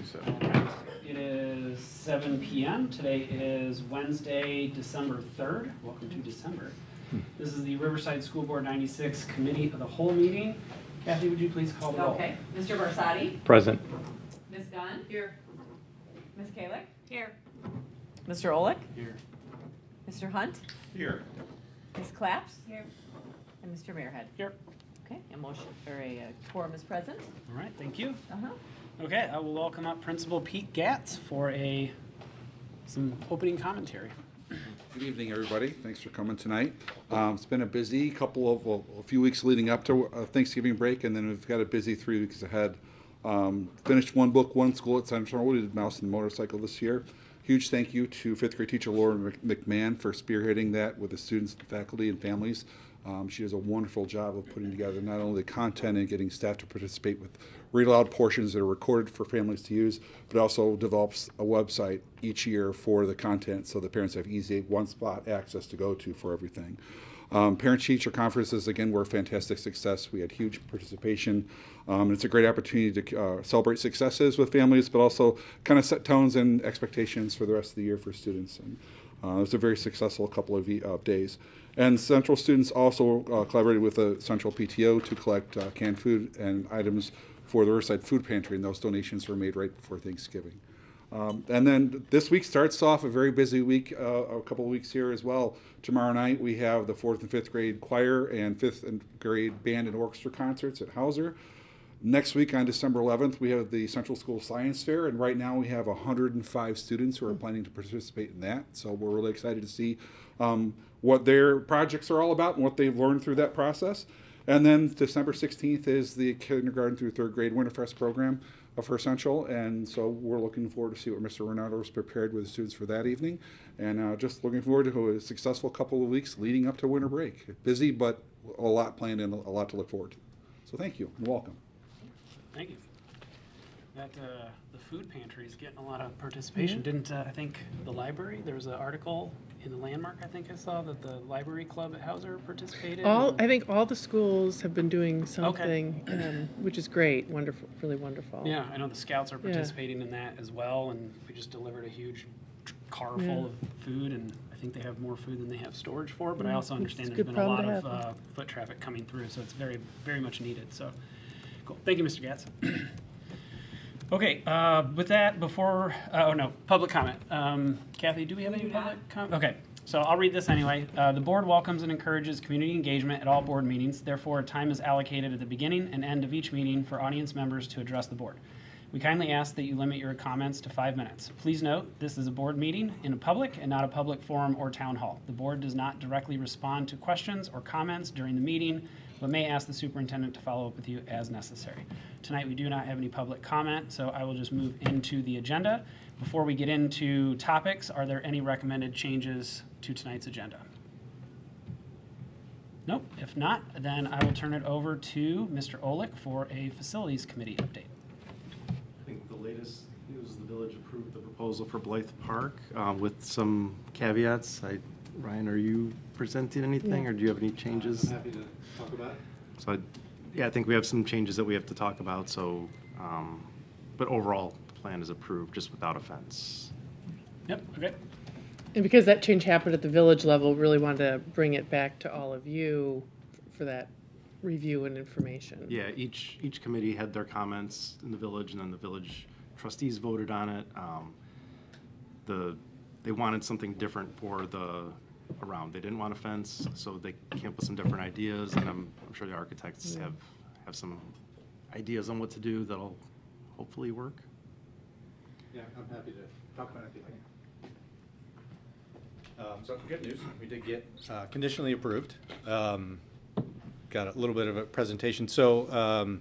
so. It is 7 p.m. Today is Wednesday, December 3rd. Welcome to December. This is the Riverside School Board 96 Committee of the Whole meeting. Kathy, would you please call the roll? Okay. Mr. Versati? Present. Ms. Gunn? Here. Ms. Kalick? Here. Mr. Olick? Here. Mr. Hunt? Here. Ms. Claps? Here. And Mr. Mayorhead? Here. Okay, a motion, or a quorum is present. All right, thank you. Uh-huh. Okay, I will welcome up Principal Pete Gatz for some opening commentary. Good evening, everybody. Thanks for coming tonight. It's been a busy a few weeks leading up to Thanksgiving break, and then we've got a busy 3 weeks ahead. Finished one book, one school at Central. We did Mouse and Motorcycle this year. Huge thank you to fifth grade teacher Laura McMahon for spearheading that with the students, faculty, and families. She does a wonderful job of putting together not only the content and getting staff to participate with read aloud portions that are recorded for families to use, but also develops a website each year for the content so the parents have easy one-spot access to go to for everything. Parent-teacher conferences, again, were a fantastic success. We had huge participation. It's a great opportunity to celebrate successes with families, but also kind of set tones and expectations for the rest of the year for students. And it was a very successful couple of days. And Central students also collaborated with the Central PTO to collect canned food and items for the Riverside Food Pantry, and those donations were made right before Thanksgiving. And then this week starts off a very busy week, a couple of weeks here as well. Tomorrow night we have the 4th and 5th grade choir and 5th grade band and orchestra concerts at Hauser. Next week on December 11th, we have the Central School Science Fair, and right now we have 105 students who are planning to participate in that. So we're really excited to see what their projects are all about and what they've learned through that process. And then December 16th is the kindergarten through 3rd grade Winterfest program for Central, and so we're looking forward to see what Mr. Renato has prepared with the students for that evening, and just looking forward to a successful couple of weeks leading up to winter break. Busy, but a lot planned and a lot to look forward to. So thank you and welcome. Thank you. The food pantry is getting a lot of participation. Didn't I think the library? There was an article in the Landmark. I think I saw that the library club at Hauser participated. I think all the schools have been doing something, which is great. Wonderful, really wonderful. Yeah, I know the scouts are participating in that as well, and we just delivered a huge car full of food, and I think they have more food than they have storage for. But I also understand there's been a lot of foot traffic coming through, so it's very, very much needed. So, cool. Thank you, Mr. Gatz. Okay, with that, public comment. Kathy, do we have any public comment? Okay, so I'll read this anyway. The board welcomes and encourages community engagement at all board meetings. Therefore, time is allocated at the beginning and end of each meeting for audience members to address the board. We kindly ask that you limit your comments to 5 minutes. Please note, this is a board meeting in a public and not a public forum or town hall. The board does not directly respond to questions or comments during the meeting, but may ask the superintendent to follow up with you as necessary. Tonight we do not have any public comment, so I will just move into the agenda. Before we get into topics, are there any recommended changes to tonight's agenda? Nope. If not, then I will turn it over to Mr. Olick for a facilities committee update. I think the latest news is the village approved the proposal for Blythe Park with some caveats. Ryan, are you presenting anything, or do you have any changes? I'm happy to talk about it. So, I think we have some changes that we have to talk about. So, but overall, the plan is approved, just without a fence. Yep. Okay. And because that change happened at the village level, really wanted to bring it back to all of you for that review and information. Yeah, each committee had their comments in the village, and then the village trustees voted on it. They wanted something different for the around. They didn't want a fence, so they came up with some different ideas, and I'm sure the architects have some ideas on what to do that'll hopefully work. Yeah, I'm happy to talk about it if you like. So good news, we did get conditionally approved. Got a little bit of a presentation. So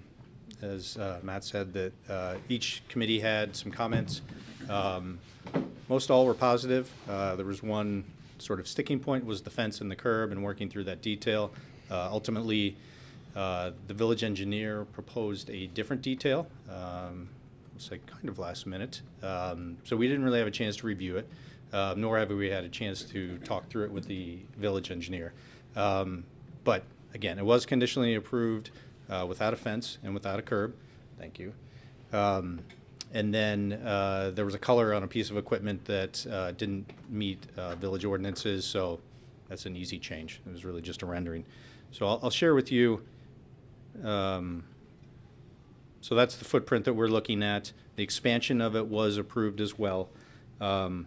as Matt said, that each committee had some comments. Most all were positive. There was one sort of sticking point, was the fence and the curb, and working through that detail. Ultimately, the village engineer proposed a different detail. It's like kind of last minute. So we didn't really have a chance to review it, nor have we had a chance to talk through it with the village engineer. But again, it was conditionally approved without a fence and without a curb. Thank you. And then there was a color on a piece of equipment that didn't meet village ordinances, so that's an easy change. It was really just a rendering. So I'll share with you. So that's the footprint that we're looking at. The expansion of it was approved as well. If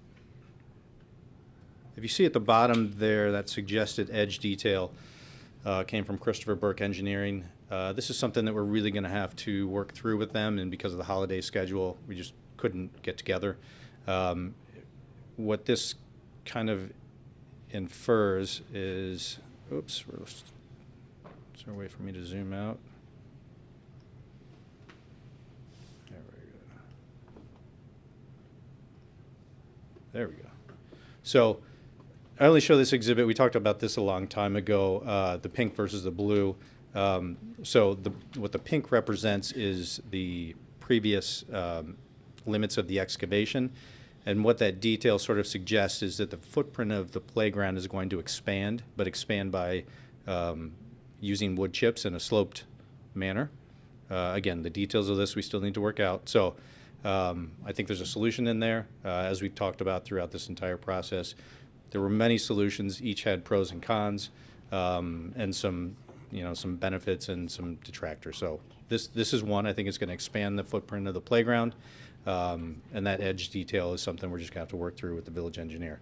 you see at the bottom there, that suggested edge detail came from Christopher Burke Engineering. This is something that we're really going to have to work through with them, and because of the holiday schedule, we just couldn't get together. What this kind of infers is, oops, is there a way for me to zoom out? There we go. There we go. So I only show this exhibit. We talked about this a long time ago, the pink versus the blue. So what the pink represents is the previous limits of the excavation. And what that detail sort of suggests is that the footprint of the playground is going to expand, but expand by using wood chips in a sloped manner. Again, the details of this we still need to work out. So I think there's a solution in there, as we've talked about throughout this entire process. There were many solutions. Each had pros and cons, and some benefits and some detractors. So this is one. I think it's going to expand the footprint of the playground, and that edge detail is something we're just going to have to work through with the village engineer.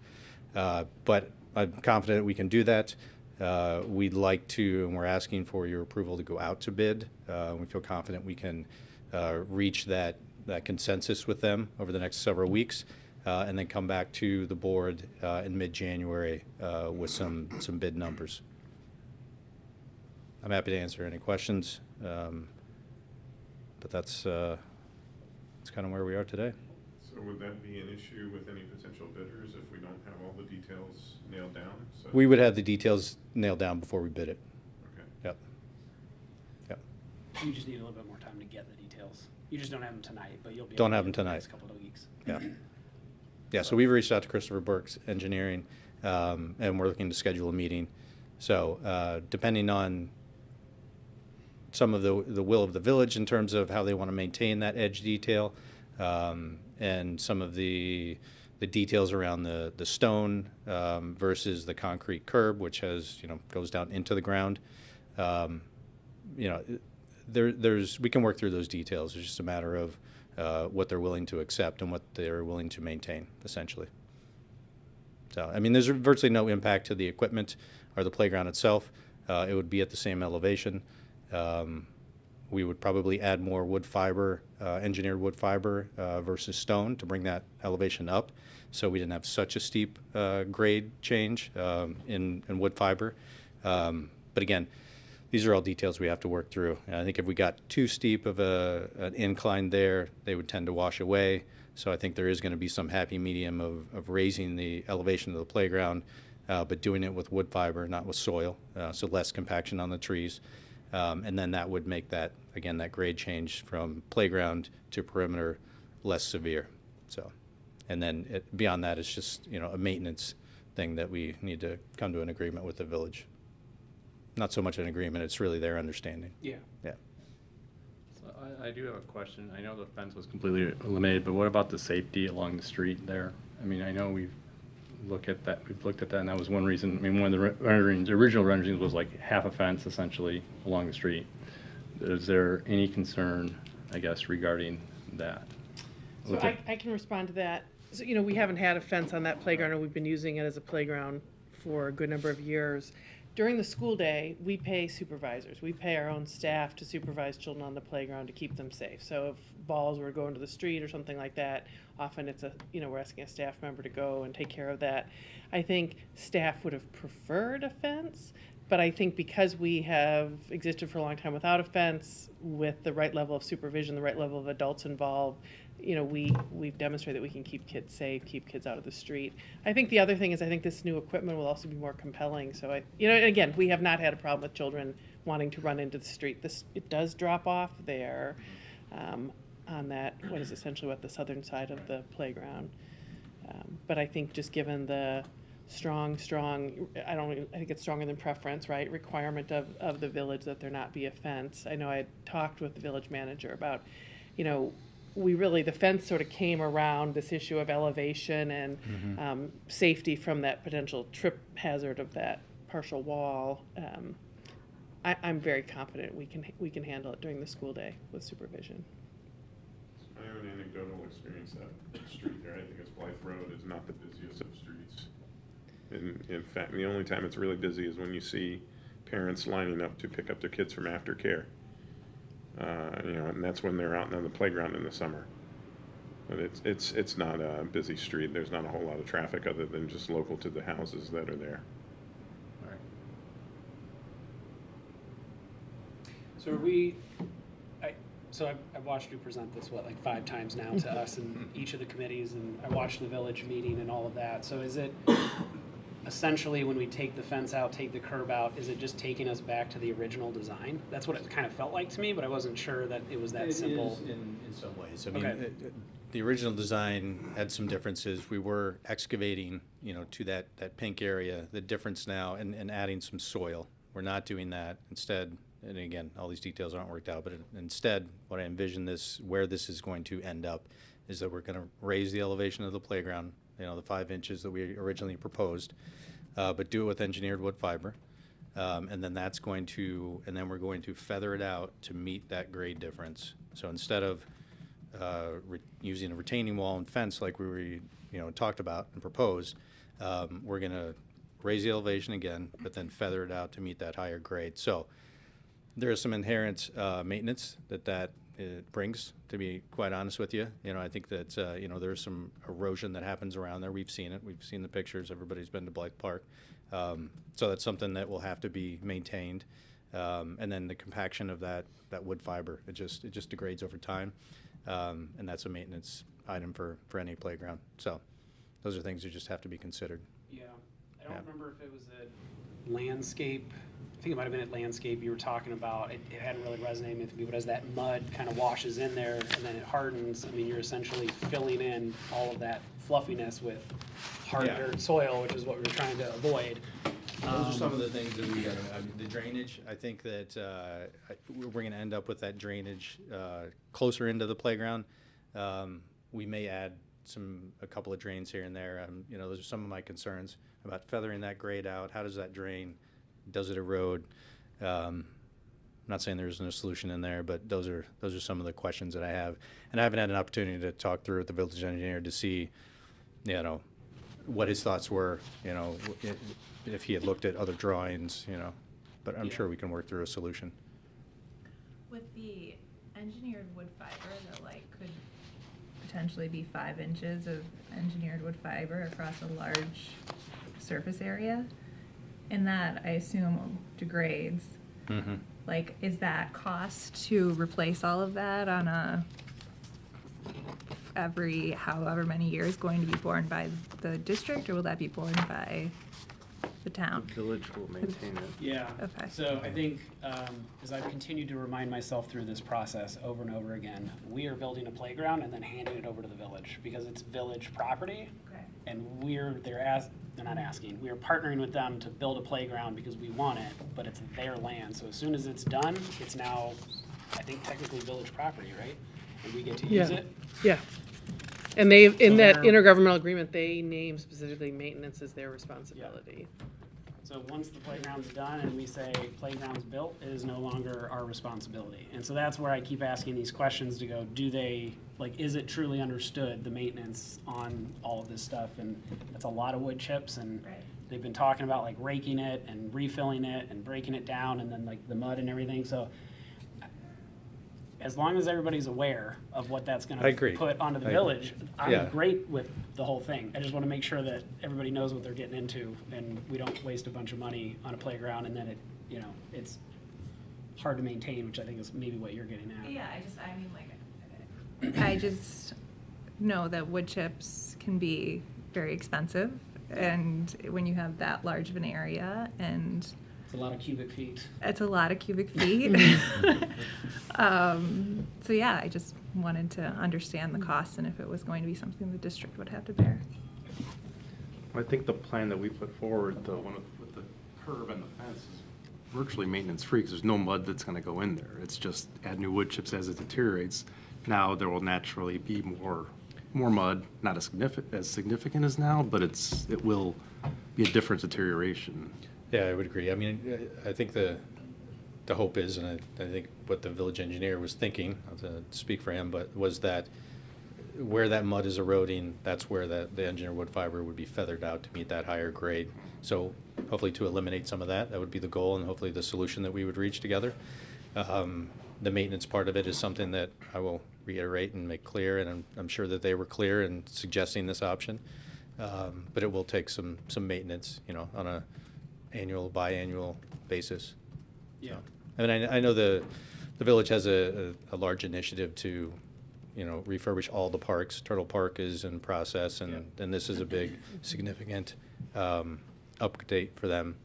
But I'm confident we can do that. We'd like to, and we're asking for your approval to go out to bid. We feel confident we can reach that consensus with them over the next several weeks, and then come back to the board in mid-January with some bid numbers. I'm happy to answer any questions, but that's kind of where we are today. So would that be an issue with any potential bidders if we don't have all the details nailed down? So We would have the details nailed down before we bid it. okay. Yep. Yep. You just need a little bit more time to get the details. You just don't have them tonight, but you'll be Don't able have to them get the tonight. next couple of weeks. Yeah. Yeah, so we've reached out to Christopher Burke's Engineering, and we're looking to schedule a meeting. So depending on some of the will of the village in terms of how they want to maintain that edge detail, and some of the details around the stone versus the concrete curb, which has, goes down into the ground. We can work through those details. It's just a matter of what they're willing to accept and what they're willing to maintain, essentially. So, I mean, there's virtually no impact to the equipment or the playground itself. It would be at the same elevation. We would probably add more wood fiber, engineered wood fiber versus stone to bring that elevation up, so we didn't have such a steep grade change in wood fiber. But again, these are all details we have to work through. And I think if we got too steep of an incline there, they would tend to wash away. So I think there is going to be some happy medium of raising the elevation of the playground, but doing it with wood fiber, not with soil, so less compaction on the trees. And then that would make that, again, that grade change from playground to perimeter less severe. So, and then beyond that, it's just, a maintenance thing that we need to come to an agreement with the village. Not so much an agreement, it's really their understanding. Yeah. Yeah. So I do have a question. I know the fence was completely eliminated, but what about the safety along the street there? I mean, I know we've looked at that, and that was one reason. I mean, one of the renderings, the original renderings was like half a fence essentially along the street. Is there any concern, I guess, regarding that? So I can respond to that. So, we haven't had a fence on that playground, and we've been using it as a playground for a good number of years. During the school day, we pay supervisors. We pay our own staff to supervise children on the playground to keep them safe. So if balls were going to the street or something like that, often it's we're asking a staff member to go and take care of that. I think staff would have preferred a fence, but I think because we have existed for a long time without a fence, with the right level of supervision, the right level of adults involved, we've demonstrated that we can keep kids safe, keep kids out of the street. I think the other thing is I think this new equipment will also be more compelling. So again, we have not had a problem with children wanting to run into the street. It does drop off there on that, what is essentially the southern side of the playground. But I think just given the strong, I think it's stronger than preference, right? Requirement of the village that there not be a fence. I know I had talked with the village manager about, the fence sort of came around this issue of elevation and safety from that potential trip hazard of that partial wall. I'm very confident we can handle it during the school day with supervision. I have an anecdotal experience that street there. I think it's Blythe Road is not the busiest of streets. In fact, the only time it's really busy is when you see parents lining up to pick up their kids from aftercare. And that's when they're out on the playground in the summer. But it's not a busy street. There's not a whole lot of traffic other than just local to the houses that are there. All right. So I've watched you present this, like 5 times now to us and each of the committees, and I watched the village meeting and all of that. So is it essentially when we take the fence out, take the curb out, is it just taking us back to the original design? That's what it kind of felt like to me, but I wasn't sure that it was that simple. It is in some ways. I mean, Okay. the original design had some differences. We were excavating, to that pink area. The difference now, and adding some soil. We're not doing that. Instead, and again, all these details aren't worked out, but instead, what I envision where this is going to end up is that we're going to raise the elevation of the playground, the 5 inches that we originally proposed, but do it with engineered wood fiber. And then we're going to feather it out to meet that grade difference. So instead of using a retaining wall and fence like we talked about and proposed, we're going to raise the elevation again, but then feather it out to meet that higher grade. So there is some inherent maintenance that it brings, to be quite honest with you. I think that, there's some erosion that happens around there. We've seen it. We've seen the pictures. Everybody's been to Blythe Park. So that's something that will have to be maintained. And then the compaction of that wood fiber, it just degrades over time. And that's a maintenance item for any playground. So those are things that just have to be considered. Yeah, I don't remember if it was a landscape. I think it might have been at landscape you were talking about. It hadn't really resonated with me, but as that mud kind of washes in there and then it hardens, I mean, you're essentially filling in all of that fluffiness with hard dirt soil, which is what we were trying to avoid. Those are some of the things that we got. The drainage, I think that we're going to end up with that drainage closer into the playground. We may add a couple of drains here and there. Those are some of my concerns about feathering that grade out. How does that drain? Does it erode? I'm not saying there's no solution in there, but those are some of the questions that I have, and I haven't had an opportunity to talk through with the village engineer to see, what his thoughts were, if he had looked at other drawings, but I'm sure we can work through a solution. With the engineered wood fiber that could potentially be 5 inches of engineered wood fiber across a large surface area, and that I assume degrades. Mm-hmm. Is that cost to replace all of that on every however many years going to be borne by the district, or will that be borne by the town? The village will maintain it. Yeah. Okay. So I think as I've continued to remind myself through this process over and over again, we are building a playground and then handing it over to the village because it's village property. Okay. And they're not asking, we are partnering with them to build a playground because we want it, but it's their land. So as soon as it's done, it's now, I think, technically village property, right? And we get to use it. Yeah. And they, in So that they're- intergovernmental agreement, they name specifically maintenance as their responsibility. So once the playground's done and we say playground's built, it is no longer our responsibility. And so that's where I keep asking these questions to go, is it truly understood, the maintenance on all of this stuff? And that's a lot of wood chips, and Right. they've been talking about raking it and refilling it and breaking it down and then the mud and everything. So as long as everybody's aware of what that's I gonna agree. put onto the I agree. village, I'm Yeah. great with the whole thing. I just wanna make sure that everybody knows what they're getting into and we don't waste a bunch of money on a playground and then it's hard to maintain, which I think is maybe what you're getting at. Yeah, I just know that wood chips can be very expensive, and when you have that large of an area, and It's a lot of cubic feet. it's a lot of cubic feet. So yeah, I just wanted to understand the costs and if it was going to be something the district would have to bear. I think the plan that we put forward, the one with the curb and the fence, is virtually maintenance-free because there's no mud that's going to go in there. It's just add new wood chips as it deteriorates, now there will naturally be more mud, not as significant as now, but it will be a different deterioration. Yeah, I would agree. I mean, I think the hope is, and I think what the village engineer was thinking, not to speak for him, but was that where that mud is eroding, that's where the engineered wood fiber would be feathered out to meet that higher grade. So hopefully to eliminate some of that would be the goal, and hopefully the solution that we would reach together. The maintenance part of it is something that I will reiterate and make clear, and I'm sure that they were clear in suggesting this option. But it will take some maintenance, on a biannual basis. Yeah. So, I mean, I know the village has a large initiative to, refurbish all the parks. Turtle Park is in process, and this is a big, significant update for them.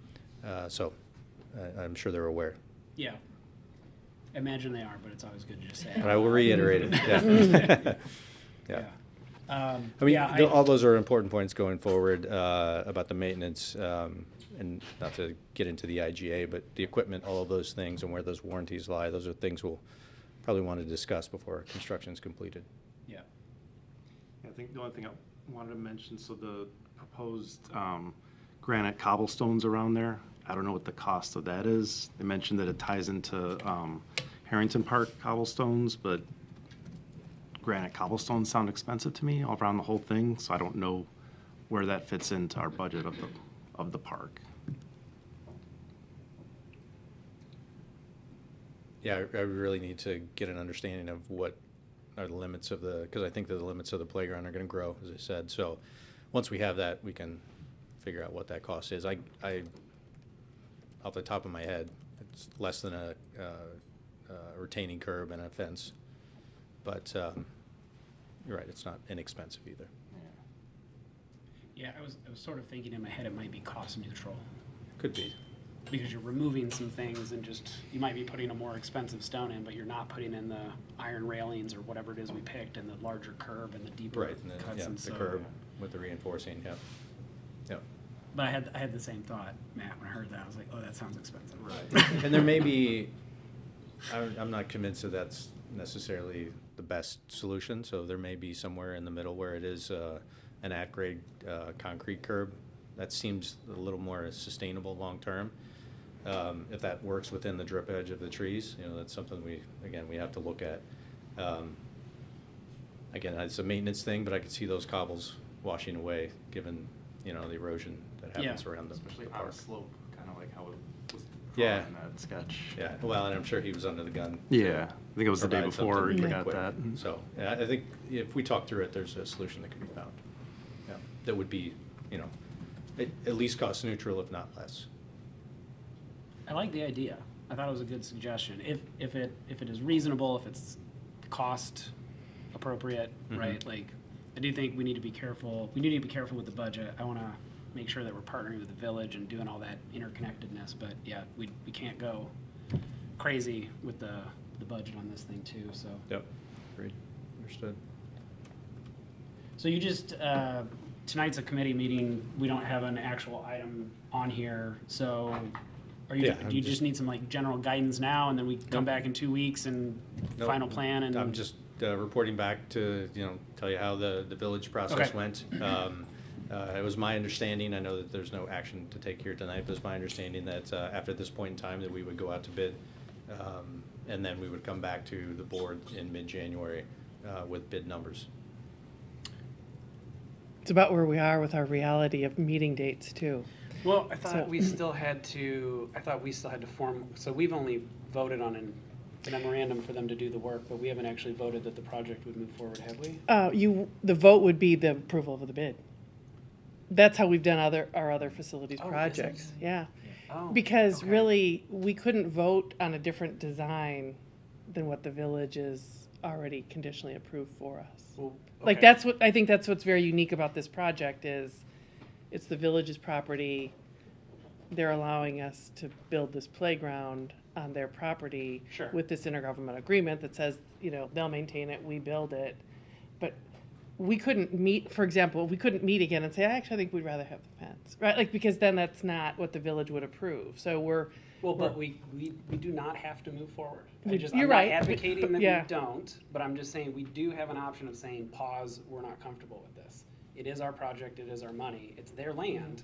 So I'm sure they're aware. Yeah. I imagine they are, but it's always good to just say. But I will reiterate it. Yeah. Yeah. I mean, all those are important points going forward about the maintenance, and not to get into the IGA, but the equipment, all of those things, and where those warranties lie. Those are things we'll probably want to discuss before construction is completed. Yeah. I think the only thing I wanted to mention, so the proposed granite cobblestones around there, I don't know what the cost of that is. They mentioned that it ties into Harrington Park cobblestones, but granite cobblestones sound expensive to me all around the whole thing, so I don't know where that fits into our budget of the park. Yeah, I really need to get an understanding of what are the limits of because I think that the limits of the playground are going to grow, as I said. So once we have that, we can figure out what that cost is. I off the top of my head, it's less than a retaining curb and a fence. But you're right, it's not inexpensive either. Yeah, I was sort of thinking in my head it might be cost neutral. Could be. Because you're removing some things and you might be putting a more expensive stone in, but you're not putting in the iron railings or whatever it is we picked, and the larger curb and the deeper cuts. And the curb with the reinforcing, yeah. But I had the same thought, Matt, when I heard that. I was like, oh, that sounds expensive. Right. And there may be, I'm not convinced that that's necessarily the best solution, so there may be somewhere in the middle where it is an at-grade concrete curb. That seems a little more sustainable long-term. If that works within the drip edge of the trees, that's something we have to look at. Again, it's a maintenance thing, but I could see those cobbles washing away given, the erosion that happens around them. Especially the on park. a slope, kind of like how it was Yeah. in that sketch. Yeah, well, and I'm sure he was under the gun. Yeah, I think it was the day Provide before something you pretty got quick. that. So, yeah, I think if we talk through it, there's a solution that can be found. Yeah, that would be, at least cost neutral, if not less. I like the idea. I thought it was a good suggestion. If it is reasonable, if it's cost appropriate, right? Like, I do think we need to be careful. We need to be careful with the budget. I want to make sure that we're partnering with the village and doing all that interconnectedness. But yeah, we can't go crazy with the budget on this thing too. So. Yep. Agreed. Understood. So you just tonight's a committee meeting. We don't have an actual item on here. So do you just need some like general guidance now, and then we come back in 2 weeks and final plan? And I'm just reporting back to tell you how the village process went. It was my understanding, I know that there's no action to take here tonight, but it's my understanding that after this point in time that we would go out to bid, and then we would come back to the board in mid-January with bid numbers. It's about where we are with our reality of meeting dates too. Well, I thought we still had to form, so we've only voted on a memorandum for them to do the work, but we haven't actually voted that the project would move forward, have we? The vote would be the approval of the bid. That's how we've done our other facilities projects. Yeah. Oh, Because okay. really, we couldn't vote on a different design than what the village is already conditionally approved for us. Well, Like okay. I think that's what's very unique about this project is it's the village's property. They're allowing us to build this playground on their property Sure. with this intergovernmental agreement that says, they'll maintain it, we build it. But we couldn't meet, for example, I think we'd rather have the fence, right? Like, because then that's not what the village would approve. So Well, but we do not have to move forward. You're I'm right. not advocating that Yeah. we don't, but I'm just saying we do have an option of saying, pause, we're not comfortable with this. It is our project, it is our money, it's their land.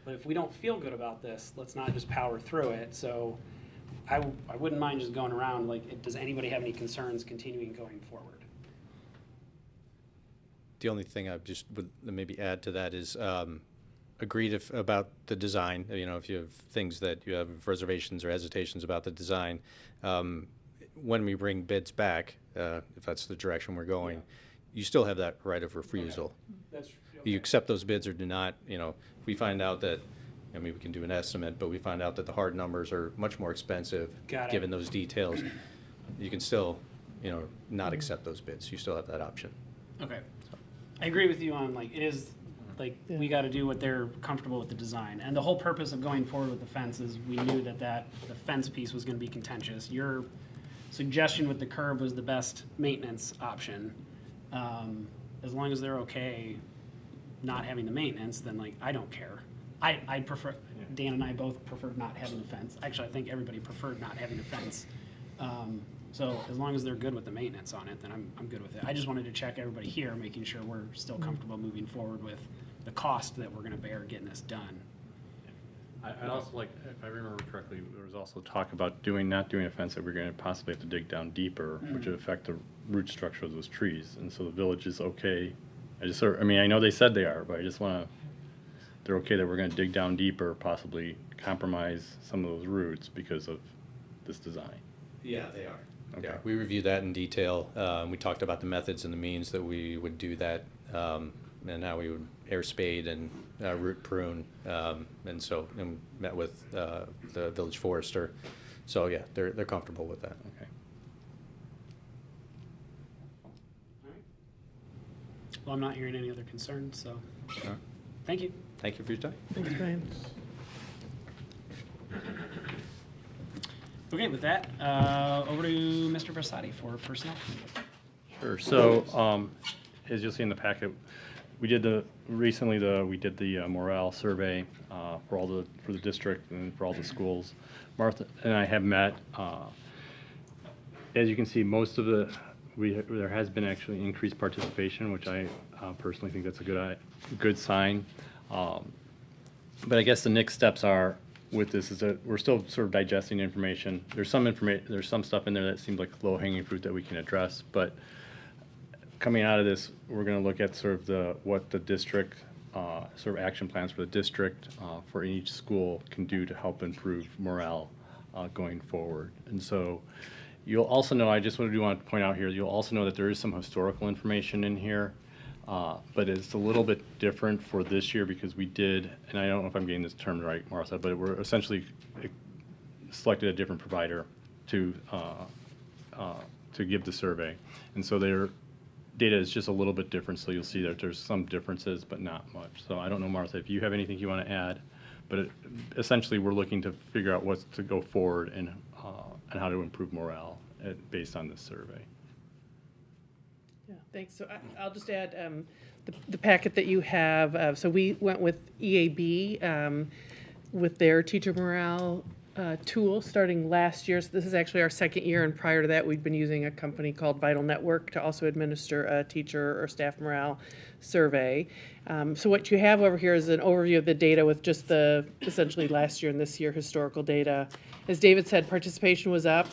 But if we don't feel good about this, let's not just power through it. So I wouldn't mind just going around, like, does anybody have any concerns continuing going forward? The only thing I just would maybe add to that is agreed about the design. You know, if you have things that you have reservations or hesitations about the design, when we bring bids back, if that's the direction we're going, you still have that right of refusal. That's You accept those bids or do not. You know, if we find out that, I mean, we can do an estimate, but we find out that the hard numbers are much more expensive, Got it. given those details, you can still, you know, not accept those bids. You still have that option. Okay. I agree with you on, like, it is, like, Yeah. we gotta do what they're comfortable with the design. And the whole purpose of going forward with the fence is we knew that the fence piece was gonna be contentious. Your suggestion with the curb was the best maintenance option. As long as they're okay not having the maintenance, then, like, I don't care. I prefer, Dan and I both preferred not having the fence. Actually, I think everybody preferred not having the fence. So as long as they're good with the maintenance on it, then I'm good with it. I just wanted to check everybody here, making sure we're still comfortable moving forward with the cost that we're gonna bear getting this done. I'd also like, if I remember correctly, there was also talk about not doing a fence that we're going to possibly have to dig down deeper, which would affect the root structure of those trees. And so the village is okay. I mean, I know they said they are, but I just want to, they're okay that we're going to dig down deeper, possibly compromise some of those roots because of this design. Yeah, they are. Okay. Yeah, we reviewed that in detail. We talked about the methods and the means that we would do that, and how we would air spade and root prune, and met with the village forester. So yeah, they're comfortable with that. Okay. All right. Well, I'm not hearing any other concerns, so, All right. thank you. Thank you for your time. Thanks, Brian. Okay, with that, over to Mr. Versati for personnel committee. Sure. So, as you'll see in the packet, we did the morale survey for the district and for all the schools. Martha and I have met. As you can see, most of there has been actually increased participation, which I personally think that's a good sign. But I guess the next steps are with this is that we're still sort of digesting information. There's some stuff in there that seems like low-hanging fruit that we can address, but coming out of this, we're going to look at sort of what the district, sort of action plans for the district for each school can do to help improve morale going forward. And so you'll also know, I just want to point out here, you'll also know that there is some historical information in here, but it's a little bit different for this year because we did, and I don't know if I'm getting this term right, Martha, but we're essentially selected a different provider to give the survey. And so their data is just a little bit different, so you'll see that there's some differences, but not much. So I don't know, Martha, if you have anything you want to add, but essentially we're looking to figure out what's to go forward and how to improve morale based on this survey. Yeah, thanks. So I'll just add the packet that you have. So we went with EAB with their teacher morale tool starting last year. So this is actually our second year, and prior to that, we'd been using a company called Vital Network to also administer a teacher or staff morale survey. So what you have over here is an overview of the data with just the essentially last year and this year historical data. As David said, participation was up.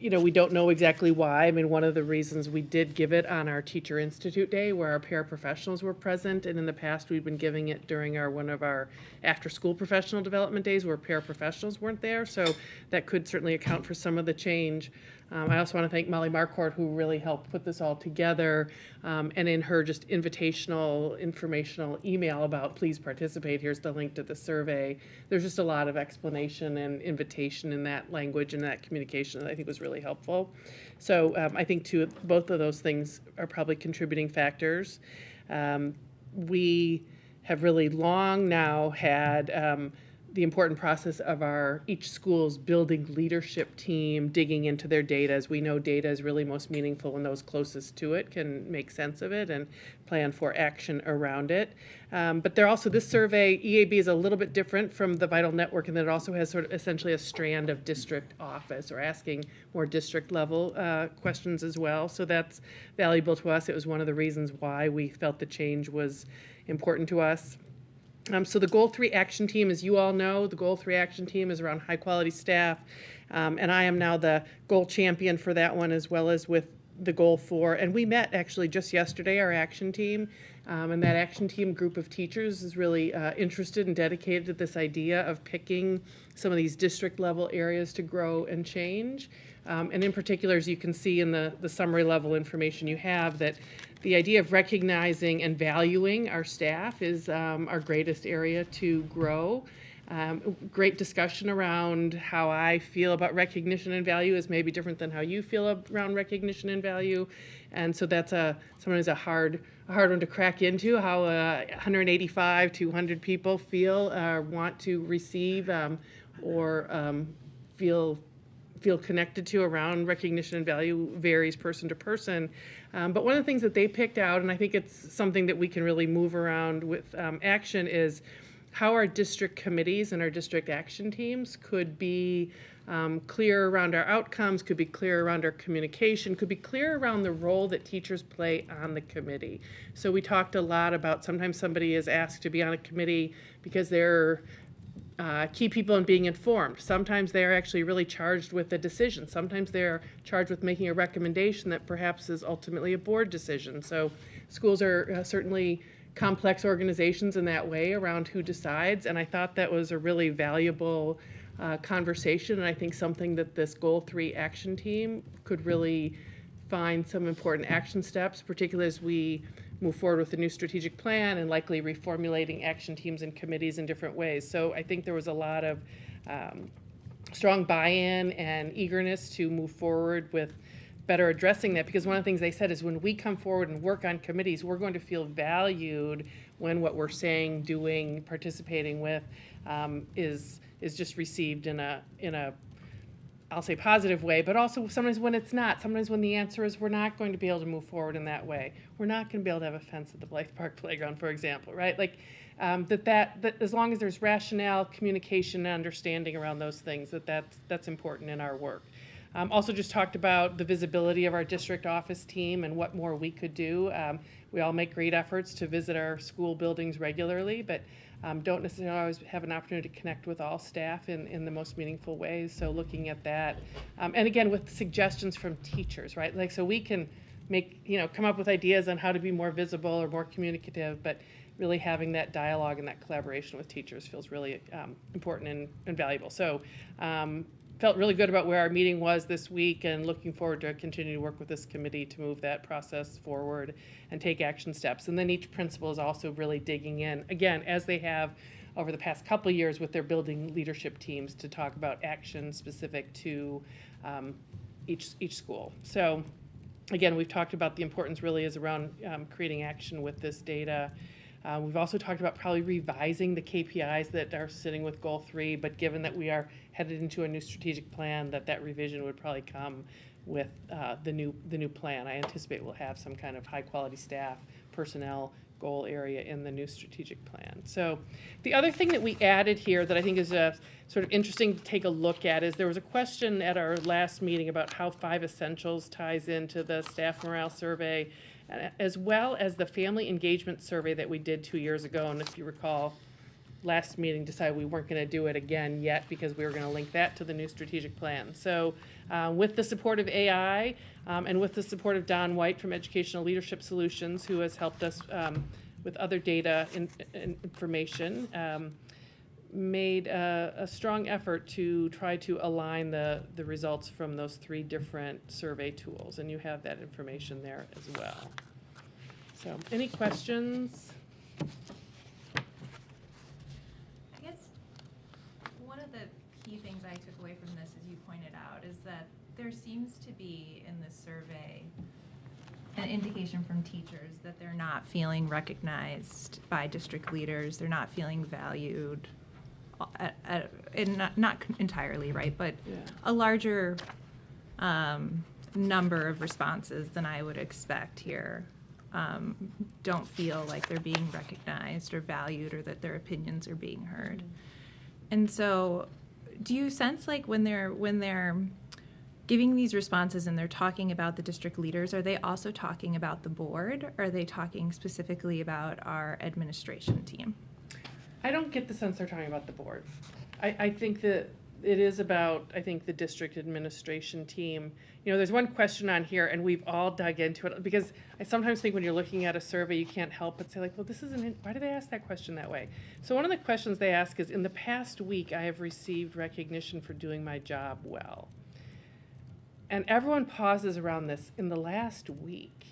We don't know exactly why. I mean, one of the reasons we did give it on our Teacher Institute Day where our paraprofessionals were present, and in the past we've been giving it during one of our after-school professional development days where paraprofessionals weren't there, so that could certainly account for some of the change. I also want to thank Molly Marquardt, who really helped put this all together, and in her just informational email about please participate, here's the link to the survey. There's just a lot of explanation and invitation in that language and that communication that I think was really helpful. So I think both of those things are probably contributing factors. We have really long now had the important process of each school's building leadership team digging into their data. As we know, data is really most meaningful when those closest to it can make sense of it and plan for action around it. But this survey, EAB is a little bit different from the Vital Network in that it also has sort of essentially a strand of district office, or asking more district level questions as well. So that's valuable to us. It was one of the reasons why we felt the change was important to us. So the Goal 3 Action Team, as you all know, the Goal 3 Action Team is around high-quality staff, and I am now the goal champion for that one, as well as with the Goal 4. And we met actually just yesterday, our action team, and that action team group of teachers is really interested and dedicated to this idea of picking some of these district-level areas to grow and change. And in particular, as you can see in the summary level information you have, that the idea of recognizing and valuing our staff is our greatest area to grow. Great discussion around how I feel about recognition and value is maybe different than how you feel around recognition and value. And so that's sometimes a hard one to crack into, how 185 to 200 people feel, want to receive, or feel connected to around recognition and value varies person to person. But one of the things that they picked out, and I think it's something that we can really move around with action, is how our district committees and our district action teams could be clear around our outcomes, could be clear around our communication, could be clear around the role that teachers play on the committee. So we talked a lot about sometimes somebody is asked to be on a committee because they're key people in being informed. Sometimes they're actually really charged with a decision. Sometimes they're charged with making a recommendation that perhaps is ultimately a board decision. So schools are certainly complex organizations in that way around who decides, and I thought that was a really valuable conversation, and I think something that this Goal 3 action team could really find some important action steps, particularly as we move forward with the new strategic plan and likely reformulating action teams and committees in different ways. So I think there was a lot of strong buy-in and eagerness to move forward with better addressing that, because one of the things they said is when we come forward and work on committees, we're going to feel valued when what we're saying, doing, participating with is just received in a I'll say positive way, but also sometimes when it's not. Sometimes when the answer is we're not going to be able to move forward in that way. We're not going to be able to have a fence at the Blythe Park playground, for example, right? Like that as long as there's rationale, communication, and understanding around those things, that's important in our work. Also just talked about the visibility of our district office team and what more we could do. We all make great efforts to visit our school buildings regularly, but don't necessarily always have an opportunity to connect with all staff in the most meaningful ways. So looking at that, and again with suggestions from teachers, right? Like so we can come up with ideas on how to be more visible or more communicative, but really having that dialogue and that collaboration with teachers feels really important and valuable. So felt really good about where our meeting was this week and looking forward to continue to work with this committee to move that process forward and take action steps. And then each principal is also really digging in, again, as they have over the past couple of years with their building leadership teams to talk about action specific to each school. So again, we've talked about the importance really is around creating action with this data. We've also talked about probably revising the KPIs that are sitting with Goal 3, but given that we are headed into a new strategic plan, that revision would probably come with the new plan. I anticipate we'll have some kind of high-quality staff, personnel goal area in the new strategic plan. So the other thing that we added here that I think is sort of interesting to take a look at is there was a question at our last meeting about how 5 Essentials ties into the staff morale survey, as well as the family engagement survey that we did 2 years ago. And if you recall, last meeting decided we weren't going to do it again yet because we were going to link that to the new strategic plan. So with the support of AI and with the support of Don White from Educational Leadership Solutions, who has helped us with other data and information, made a strong effort to try to align the results from those 3 different survey tools, and you have that information there as well. So any questions? I guess one of the key things I took away from this, as you pointed out, is that there seems to be in this survey an indication from teachers that they're not feeling recognized by district leaders, they're not feeling valued not entirely, right, but Yeah. a larger number of responses than I would expect here don't feel like they're being recognized or valued or that their opinions are being heard. And so do you sense like when they're giving these responses and they're talking about the district leaders, are they also talking about the board? Or are they talking specifically about our administration team? I don't get the sense they're talking about the board. I think that it is about, I think, the district administration team. You know, there's one question on here, and we've all dug into it, because I sometimes think when you're looking at a survey, you can't help but say, like, well, this isn't, why do they ask that question that way? So one of the questions they ask is, in the past week, I have received recognition for doing my job well. And everyone pauses around this, in the last week.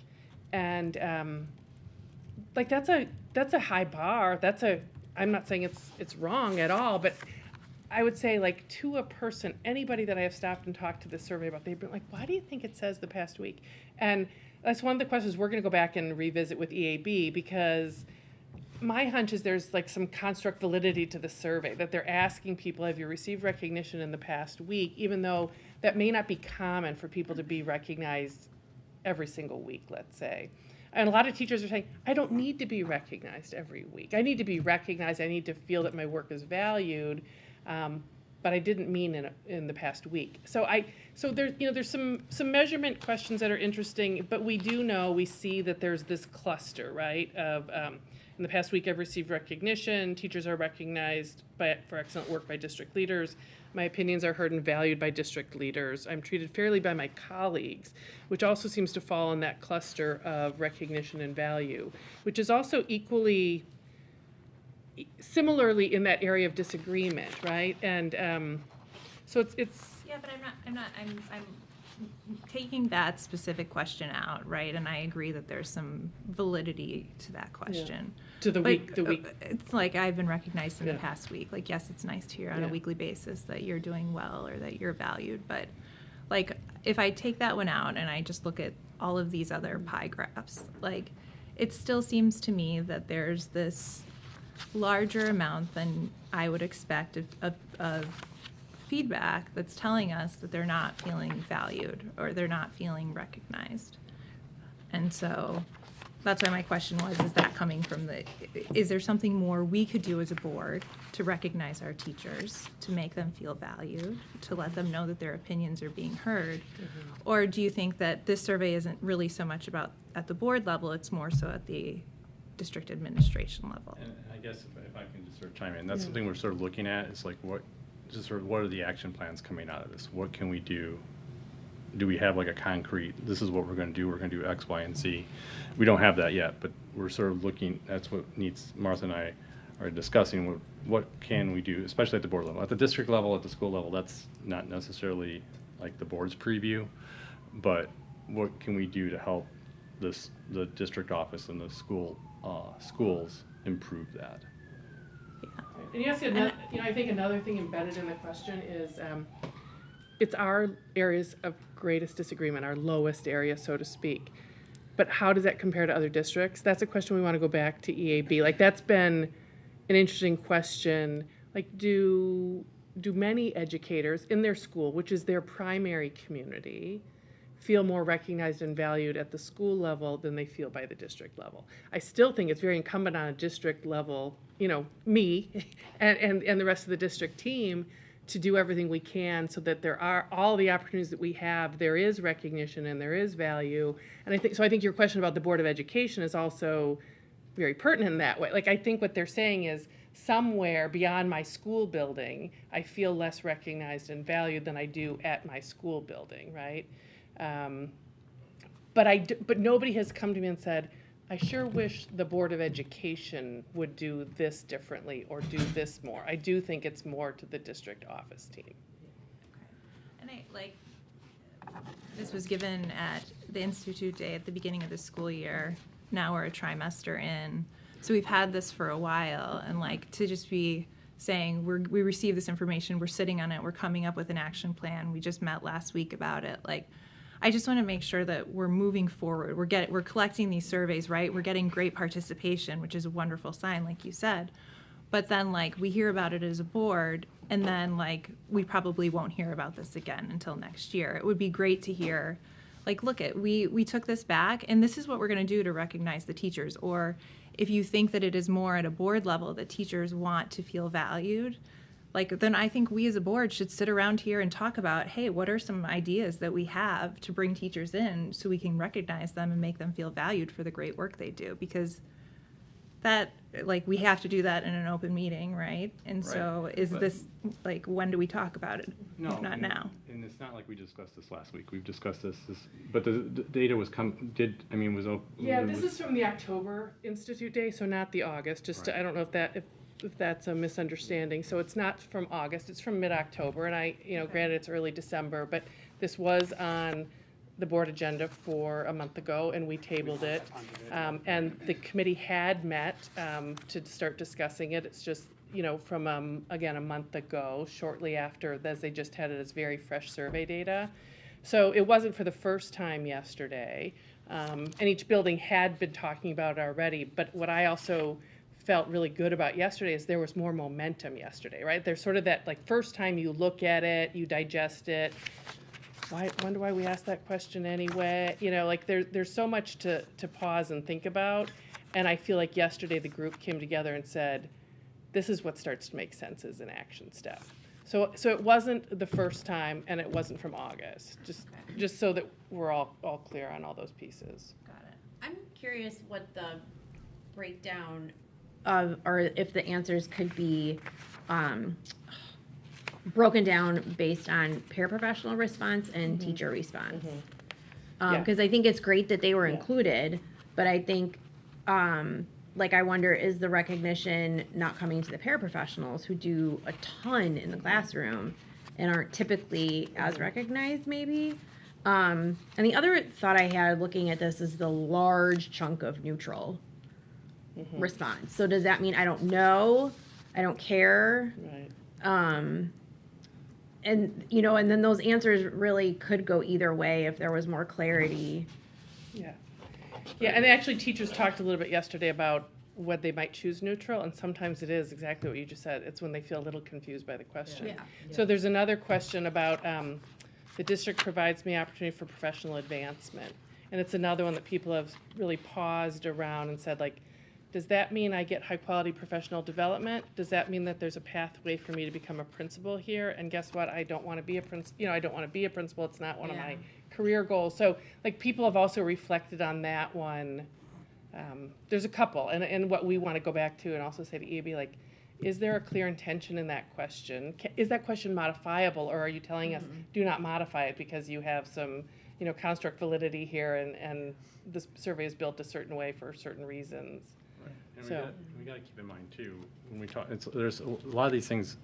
And, like, that's a high bar. I'm not saying it's wrong at all, but I would say, like, to a person, anybody that I have stopped and talked to this survey about, they've been like, why do you think it says the past week? And that's one of the questions we're going to go back and revisit with EAB, because my hunch is there's, like, some construct validity to the survey, that they're asking people, have you received recognition in the past week, even though that may not be common for people to be recognized every single week, let's say. And a lot of teachers are saying, I don't need to be recognized every week. I need to be recognized. I need to feel that my work is valued. But I didn't mean in the past week. So there's some measurement questions that are interesting, but we see that there's this cluster, right, of in the past week I've received recognition, teachers are recognized for excellent work by district leaders, my opinions are heard and valued by district leaders, I'm treated fairly by my colleagues, which also seems to fall in that cluster of recognition and value, which is also similarly in that area of disagreement, right? And so it's Yeah, but I'm taking that specific question out, right? And I agree that there's some validity to that question. Yeah. To the week. It's like I've been recognized in the Yeah. past week. Like, yes, it's nice to hear on a Yeah. weekly basis that you're doing well or that you're valued. But like, if I take that one out and I just look at all of these other pie graphs, like, it still seems to me that there's this larger amount than I would expect of feedback that's telling us that they're not feeling valued or they're not feeling recognized. And so that's why my question was, is that coming from is there something more we could do as a board to recognize our teachers, to make them feel valued, to let them know that their opinions are being heard? Mm-hmm. Or do you think that this survey isn't really so much about at the board level, it's more so at the district administration level? And I guess if I can just sort of chime in, that's something we're sort of looking at. It's like, what are the action plans coming out of this? What can we do? Do we have like a concrete, this is what we're going to do, we're going to do X, Y, and Z? We don't have that yet, but we're sort of looking, that's what Martha and I are discussing, what can we do, especially at the board level. At the district level, at the school level, that's not necessarily like the board's preview, but what can we do to help the district office and the schools improve that? And I think another thing embedded in the question is it's our areas of greatest disagreement, our lowest area, so to speak. But how does that compare to other districts? That's a question we want to go back to EAB. Like, that's been an interesting question. Like, do many educators in their school, which is their primary community, feel more recognized and valued at the school level than they feel by the district level? I still think it's very incumbent on a district level, me and the rest of the district team, to do everything we can so that there are all the opportunities that we have, there is recognition and there is value. And I think your question about the Board of Education is also very pertinent in that way. Like, I think what they're saying is, somewhere beyond my school building, I feel less recognized and valued than I do at my school building, right? But nobody has come to me and said, I sure wish the Board of Education would do this differently or do this more. I do think it's more to the district office team. And this was given at the Institute Day at the beginning of the school year. Now we're a trimester in. So we've had this for a while, and to just be saying we received this information, we're sitting on it, we're coming up with an action plan. We just met last week about it. I just want to make sure that we're moving forward. We're collecting these surveys, right? We're getting great participation, which is a wonderful sign, like you said. but then like we hear about it as a board, and then like we probably won't hear about this again until next year. It would be great to hear, like, look at, we took this back, and this is what we're going to do to recognize the teachers. Or if you think that it is more at a board level that teachers want to feel valued, like, then I think we as a board should sit around here and talk about, hey, what are some ideas that we have to bring teachers in so we can recognize them and make them feel valued for the great work they do? Because that, like, we have to do that in an open meeting, right? And so is this, like, when do we talk about it? No, If not now. And it's not like we discussed this last week. We've discussed this, but the data was Yeah, this is from the October Institute Day, so not the August, just to, I don't know if that's a misunderstanding. So it's not from August, it's from mid-October, and granted it's early December, but this was on the board agenda for a month ago, and we tabled it. And the committee had met to start discussing it. It's just, from, again, a month ago, shortly after, as they just had it as very fresh survey data. So it wasn't for the first time yesterday. And each building had been talking about it already, but what I also felt really good about yesterday is there was more momentum yesterday, right? There's sort of that, like, first time you look at it, you digest it. Wonder why we asked that question anyway. Like, there's so much to pause and think about. And I feel like yesterday the group came together and said, this is what starts to make sense as an action step. So it wasn't the first time, and it wasn't from August, just so that we're all clear on all those pieces. Got it. I'm curious what the breakdown of, or if the answers could be broken down based on paraprofessional response and teacher response. Because I think it's great that they were included, but I think, I wonder, is the recognition not coming to the paraprofessionals who do a ton in the classroom and aren't typically as recognized, maybe? And the other thought I had looking at this is the large chunk of neutral response. So does that mean I don't know, I don't care? Right. And then those answers really could go either way if there was more clarity. Yeah, and actually teachers talked a little bit yesterday about when they might choose neutral, and sometimes it is exactly what you just said. It's when they feel a little confused by the question. Yeah. So there's another question about the district provides me opportunity for professional advancement. And it's another one that people have really paused around and said, like, does that mean I get high-quality professional development? Does that mean that there's a pathway for me to become a principal here? And guess what? I don't want to be a principal. I don't want to be a principal. It's not one of my career goals. So, like, people have also reflected on that one. There's a couple, and what we want to go back to and also say to EAB, like, is there a clear intention in that question? Is that question modifiable, or are you telling us do not modify it because you have some, construct validity here, and this survey is built a certain way for certain reasons? And we got to keep in mind too, when we talk, there's a lot of these things.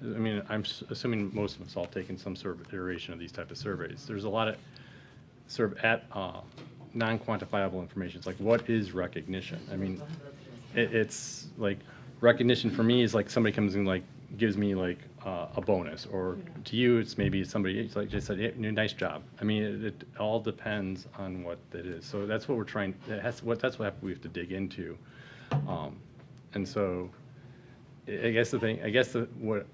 I mean, I'm assuming most of us all taken some sort of iteration of these type of surveys. There's a lot of sort of non-quantifiable information. It's like, what is recognition? I mean, it's like recognition for me is like somebody comes and like gives me like a bonus, or to you it's maybe somebody, it's like just said, hey, nice job. I mean, it all depends on what it is. So that's what we're trying. That's what we have to dig into. And so, I guess what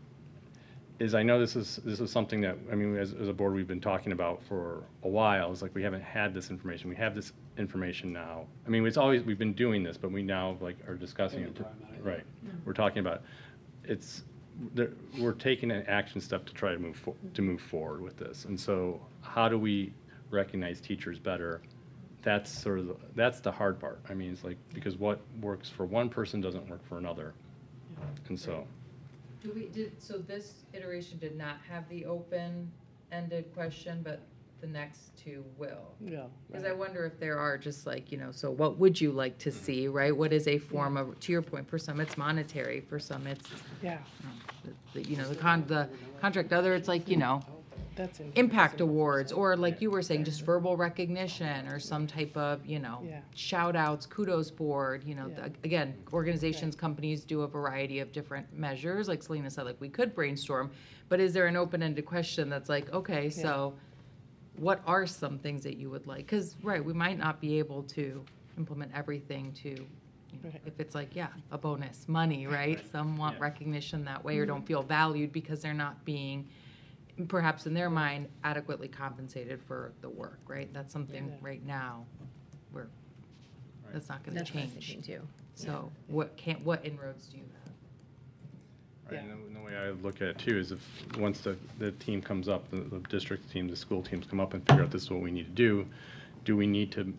is, I know this is something that, I mean, as a board we've been talking about for a while. It's like we haven't had this information. We have this information now. I mean, we've been doing this, but we now like are discussing it. Right. We're talking about we're taking an action step to try to move forward with this. And so, how do we recognize teachers better? That's the hard part. I mean, it's like, because what works for one person doesn't work for another. And so. So this iteration did not have the open-ended question, but the next two will. Yeah. Because I wonder if there are just like, so what would you like to see, right? What is a form of, to your point, for some it's monetary, for some it's, the contract, other it's like, That's impact awards, or like you were saying, just verbal recognition, or some type of, shout outs, kudos board, again, organizations, companies do a variety of different measures, like Selena said, like we could brainstorm, but is there an open-ended question that's like, okay, so what are some things that you would like? Because, right, we might not be able to implement everything to Right. If it's like, yeah, a bonus, money, right? Some want recognition that way or don't feel valued because they're not being, perhaps in their mind, adequately compensated for the work, right? That's something right now where that's not going to That's what I'm change. thinking too. So what inroads do you have? Right, and the way I look at it too is if, once the team comes up, the district team, the school teams come up and figure out this is what we need to do we need to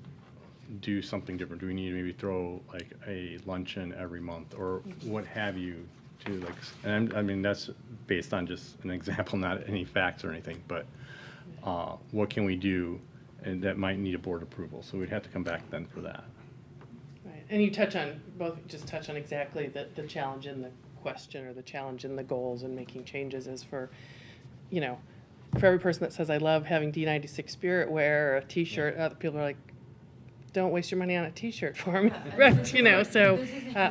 do something different? Do we need to maybe throw like a luncheon every month or what have you to like, and I mean, that's based on just an example, not any facts or anything, but what can we do? And that might need a board approval, so we'd have to come back then for that. Right, and you touch on exactly the challenge in the question or the challenge in the goals and making changes is for, you know, for every person that says, I love having D96 Spirit wear or a t-shirt, other people are like, don't waste your money on a t-shirt for me, right, you know, so,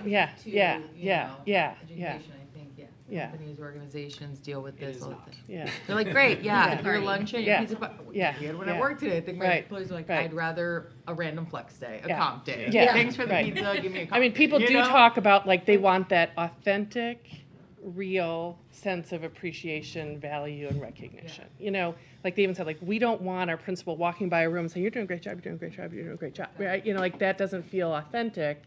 yeah. Education, I think, companies, organizations deal with this all the time. Yeah. They're like, great, Yeah. your luncheon, your pizza, Yeah. when I work today, I think my Right. employees are like, Right. I'd rather a random flex day, a Yeah. comp day. Yeah. Thanks for the Right. pizza, give me a comp. I mean, people You do know? talk about, like, they want that authentic, real sense of appreciation, value, and recognition. You know, like they even said, like, we don't want our principal walking by a room saying, you're doing a great job, you're doing a great job, you're doing a great job, right? You know, like, that doesn't feel authentic.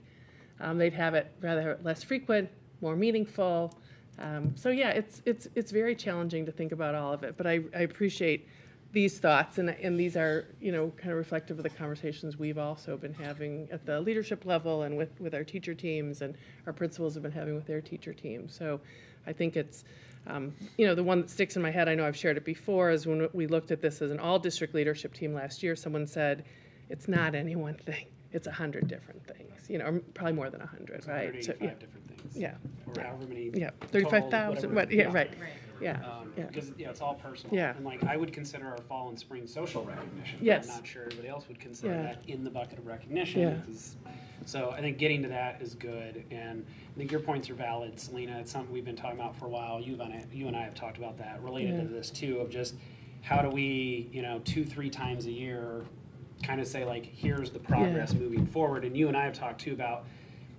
They'd have it rather less frequent, more meaningful. So yeah, it's very challenging to think about all of it, but I appreciate these thoughts, and these are, you know, kind of reflective of the conversations we've also been having at the leadership level and with our teacher teams, and our principals have been having with their teacher teams. So I think it's, you know, the one that sticks in my head, I know I've shared it before, is when we looked at this as an all-district leadership team last year, someone said, it's not any one thing, it's 100 different things, you know, or probably more than 100, right? 185 different things. Yeah. Or however many. Yeah, total, 35,000, whatever. yeah, right, yeah. Yeah. Because, it's all personal. Yeah. And like, I would consider our fall and spring social recognition. But Yes. I'm not sure everybody else would consider Yeah. that in the bucket of recognition. Yeah. So I think getting to that is good. And I think your points are valid, Selena. It's something we've been talking about for a while. You and I have talked about that related to this too, of just how do we, you know, 2-3 times a year kind of say like, here's the progress moving forward. And you and I have talked too about,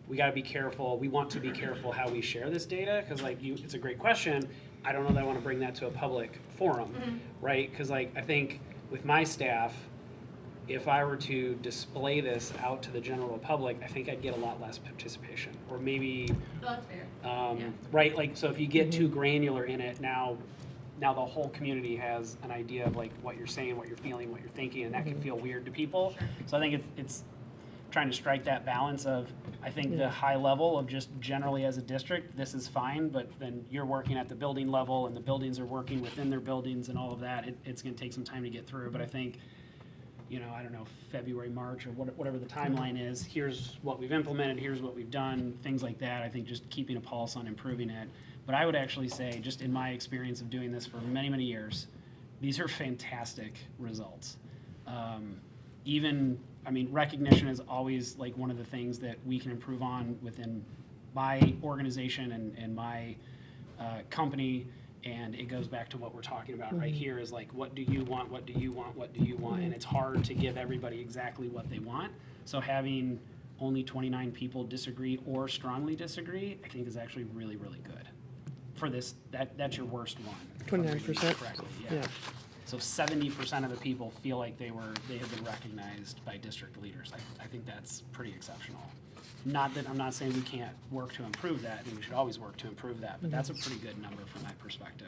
we got to be careful. We want to be careful how we share this data, because like it's a great question. I don't know that I want to bring that to a public forum, right? Because like I think with my staff, if I were to display this out to the general public, I think I'd get a lot less participation, or maybe, That's fair. right? Like, so if you get too granular in it, now the whole community has an idea of like what you're saying, what you're feeling, what you're thinking, and that can feel weird to people. So I think it's trying to strike that balance of, I think the high level of just generally as a district, this is fine, but then you're working at the building level and the buildings are working within their buildings and all of that. It's going to take some time to get through, but I think, you know, I don't know, February, March, or whatever the timeline is, here's what we've implemented, here's what we've done, things like that. I think just keeping a pulse on improving it. But I would actually say, just in my experience of doing this for many, many years, these are fantastic results. I mean, recognition is always like one of the things that we can improve on within my organization and my company. And it goes back to what we're talking about right here is like, what do you want? What do you want? What do you want? And it's hard to give everybody exactly what they want. So having only 29 people disagree or strongly disagree, I think is actually really, really good. For this, that's your worst one. 29%? Correctly, Yeah. So 70% of the people feel like they have been recognized by district leaders. I think that's pretty exceptional. Not that I'm not saying we can't work to improve that, and we should always work to improve that, but that's a pretty good number from my perspective.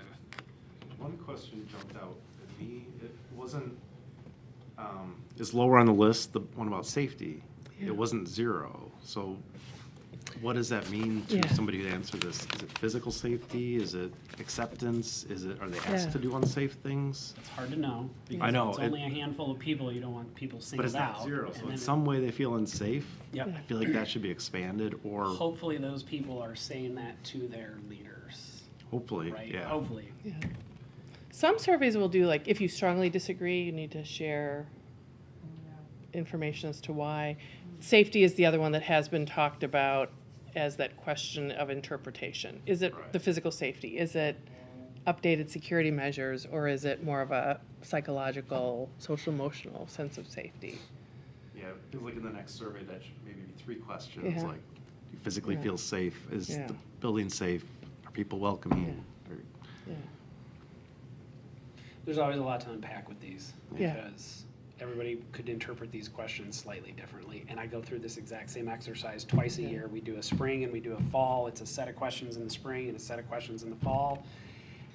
One question jumped out at me. It wasn't, it's lower on the list, the one about safety. It wasn't 0. So what does that mean to somebody to answer this? Is it physical safety? Is it acceptance? Are they asked to do unsafe things? It's hard to know, because I know, it's only a handful of people. You don't want people But singled it's out. not 0, and so then in some way they feel unsafe. Yep. I feel like that should be expanded, or hopefully those people are saying that to their leaders, hopefully, right? yeah. Hopefully. Yeah. Some surveys will do, like, if you strongly disagree, you need to share information as to why. Safety is the other one that has been talked about as that question of interpretation. Is it the physical safety? Is it updated security measures, or is it more of a psychological, social, emotional sense of safety? Yeah, it feels like in the next survey that should maybe be 3 questions, Yeah. like physically Yeah. feels safe. Is Yeah. the building safe? Are people welcoming? Or- Yeah. There's always a lot to unpack with these Yeah. because everybody could interpret these questions slightly differently. And I go through this exact same exercise twice a Yeah. year. We do a spring and we do a fall. It's a set of questions in the spring and a set of questions in the fall.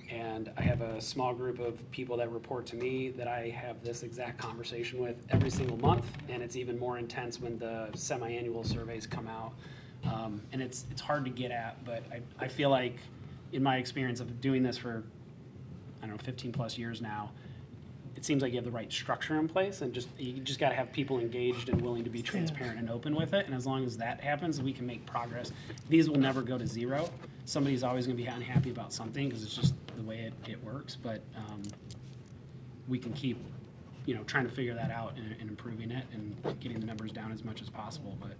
And I have a small group of people that report to me that I have this exact conversation with every single month. And it's even more intense when the semi-annual surveys come out. And it's hard to get at, but I feel like in my experience of doing this for, I don't know, 15 plus years now, it seems like you have the right structure in place, and you just got to have people engaged and willing to be transparent and open with it. And as long as that happens, we can make progress. These will never go to zero. Somebody's always going to be unhappy about something because it's just the way it works. But we can keep, trying to figure that out and improving it and getting the numbers down as much as possible. But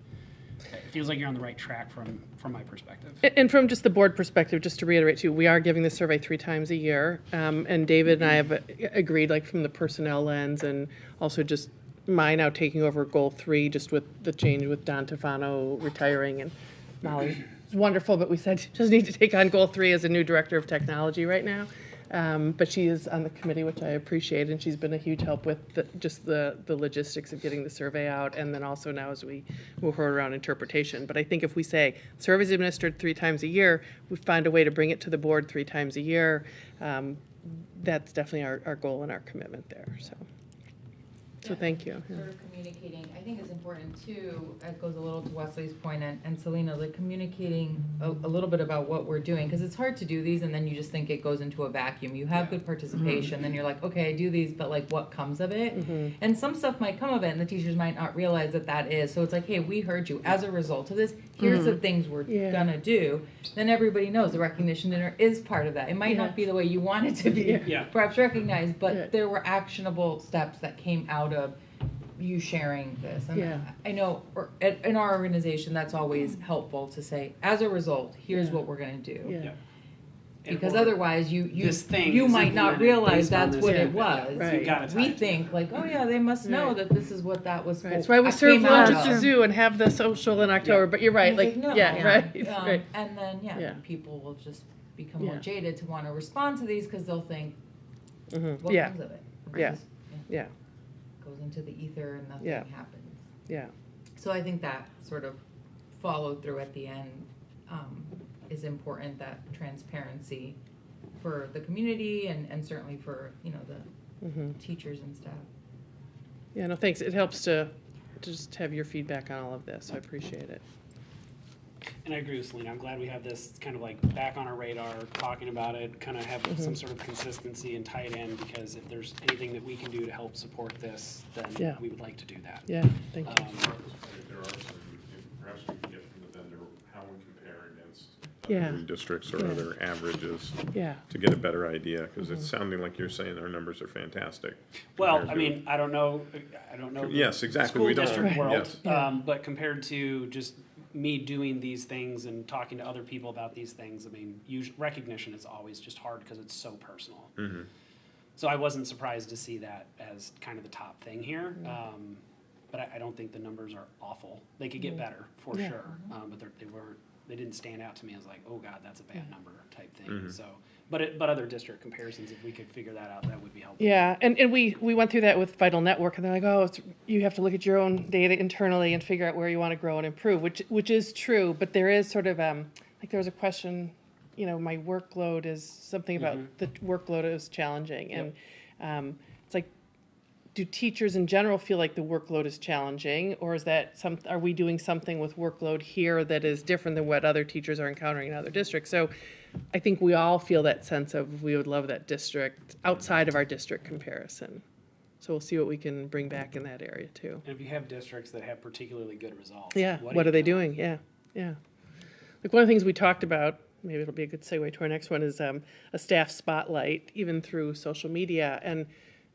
it feels like you're on the right track from my perspective. And from just the board perspective, just to reiterate too, we are giving the survey 3 times a year. And David and I have agreed, like from the personnel lens, and also just my now taking over goal 3, just with the change with Don Tefano retiring, and Molly's wonderful, but we said she doesn't need to take on goal 3 as a new director of technology right now. But she is on the committee, which I appreciate, and she's been a huge help with just the logistics of getting the survey out, and then also now as we move her around interpretation. But I think if we say surveys administered 3 times a year, we find a way to bring it to the board 3 times a year. That's definitely our goal and our commitment there. So thank you. Sort of communicating, I think it's important too, it goes a little to Wesley's point and Selena, like communicating a little bit about what we're doing, because it's hard to do these and then you just think it goes into a vacuum. You have good participation, then you're like, okay, I do these, but like what comes of it? And some stuff might come of it and the teachers might not realize that is. So it's like, hey, we heard you. As a result of this, here's the things we're gonna do. Then everybody knows the recognition dinner is part of that. It might not be the way you want it to be perhaps recognized, but there were actionable steps that came out of you sharing this. And I know in our organization that's always helpful to say, as a result, here's what we're going to do. Because otherwise you might not realize that's what it was. Right. We think like, oh yeah, they must know that this is what that was for. That's why we serve lunch at the zoo and have the social in October, but you're right. Like, no. right. And then people will just become more jaded to want to respond to these because they'll think, what comes of it? Versus, goes into the ether and nothing happens. Yeah. So I think that sort of follow through at the end is important, that transparency for the community and certainly for, the teachers and staff. Yeah, no, thanks. It helps to just have your feedback on all of this. I appreciate it. And I agree with Selena. I'm glad we have this kind of like back on our radar, talking about it, kind of have some sort of consistency and tie it in, because if there's anything that we can do to help support this, then we would like to do that. Yeah, thank you. If there are some, perhaps we can get from the vendor how we compare against other districts or other averages to get a better idea, because it's sounding like you're saying our numbers are fantastic. Well, I mean, I don't know. Yes, exactly. School We don't. district world, Yes. but compared to just me doing these things and talking to other people about these things, I mean, recognition is always just hard because it's so personal. So I wasn't surprised to see that as kind of the top thing here. But I don't think the numbers are awful. They could get better for sure, but they didn't stand out to me as like, oh God, that's a bad number type thing. So, but other district comparisons, if we could figure that out, that would be helpful. Yeah, and we went through that with Vital Network, and they're like, oh, you have to look at your own data internally and figure out where you want to grow and improve, which is true, but there is sort of, like there was a question, my workload is something about the workload is challenging, and it's like, do teachers in general feel like the workload is challenging, or is that are we doing something with workload here that is different than what other teachers are encountering in other districts? So I think we all feel that sense of we would love that district outside of our district comparison. So we'll see what we can bring back in that area too. And if you have districts that have particularly good results, what are they doing? Yeah. Like one of the things we talked about, maybe it'll be a good segue to our next one, is a staff spotlight, even through social media. And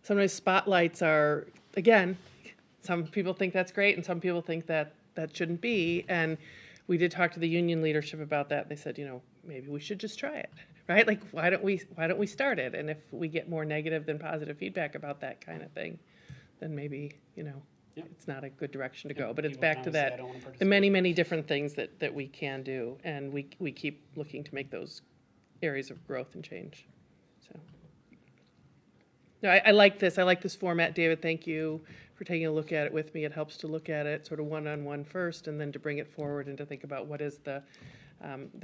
sometimes spotlights are, again, some people think that's great and some people think that shouldn't be. And we did talk to the union leadership about that. They said, maybe we should just try it, right? Like, why don't we start it? And if we get more negative than positive feedback about that kind of thing, then maybe, it's not a good direction to go. But it's People back to kinda say, "I that, don't wanna the participate." many, many different things that we can do, and we keep looking to make those areas of growth and change, so. No, I like this. I like this format, David. Thank you for taking a look at it with me. It helps to look at it sort of one-on-one first, and then to bring it forward and to think about what is the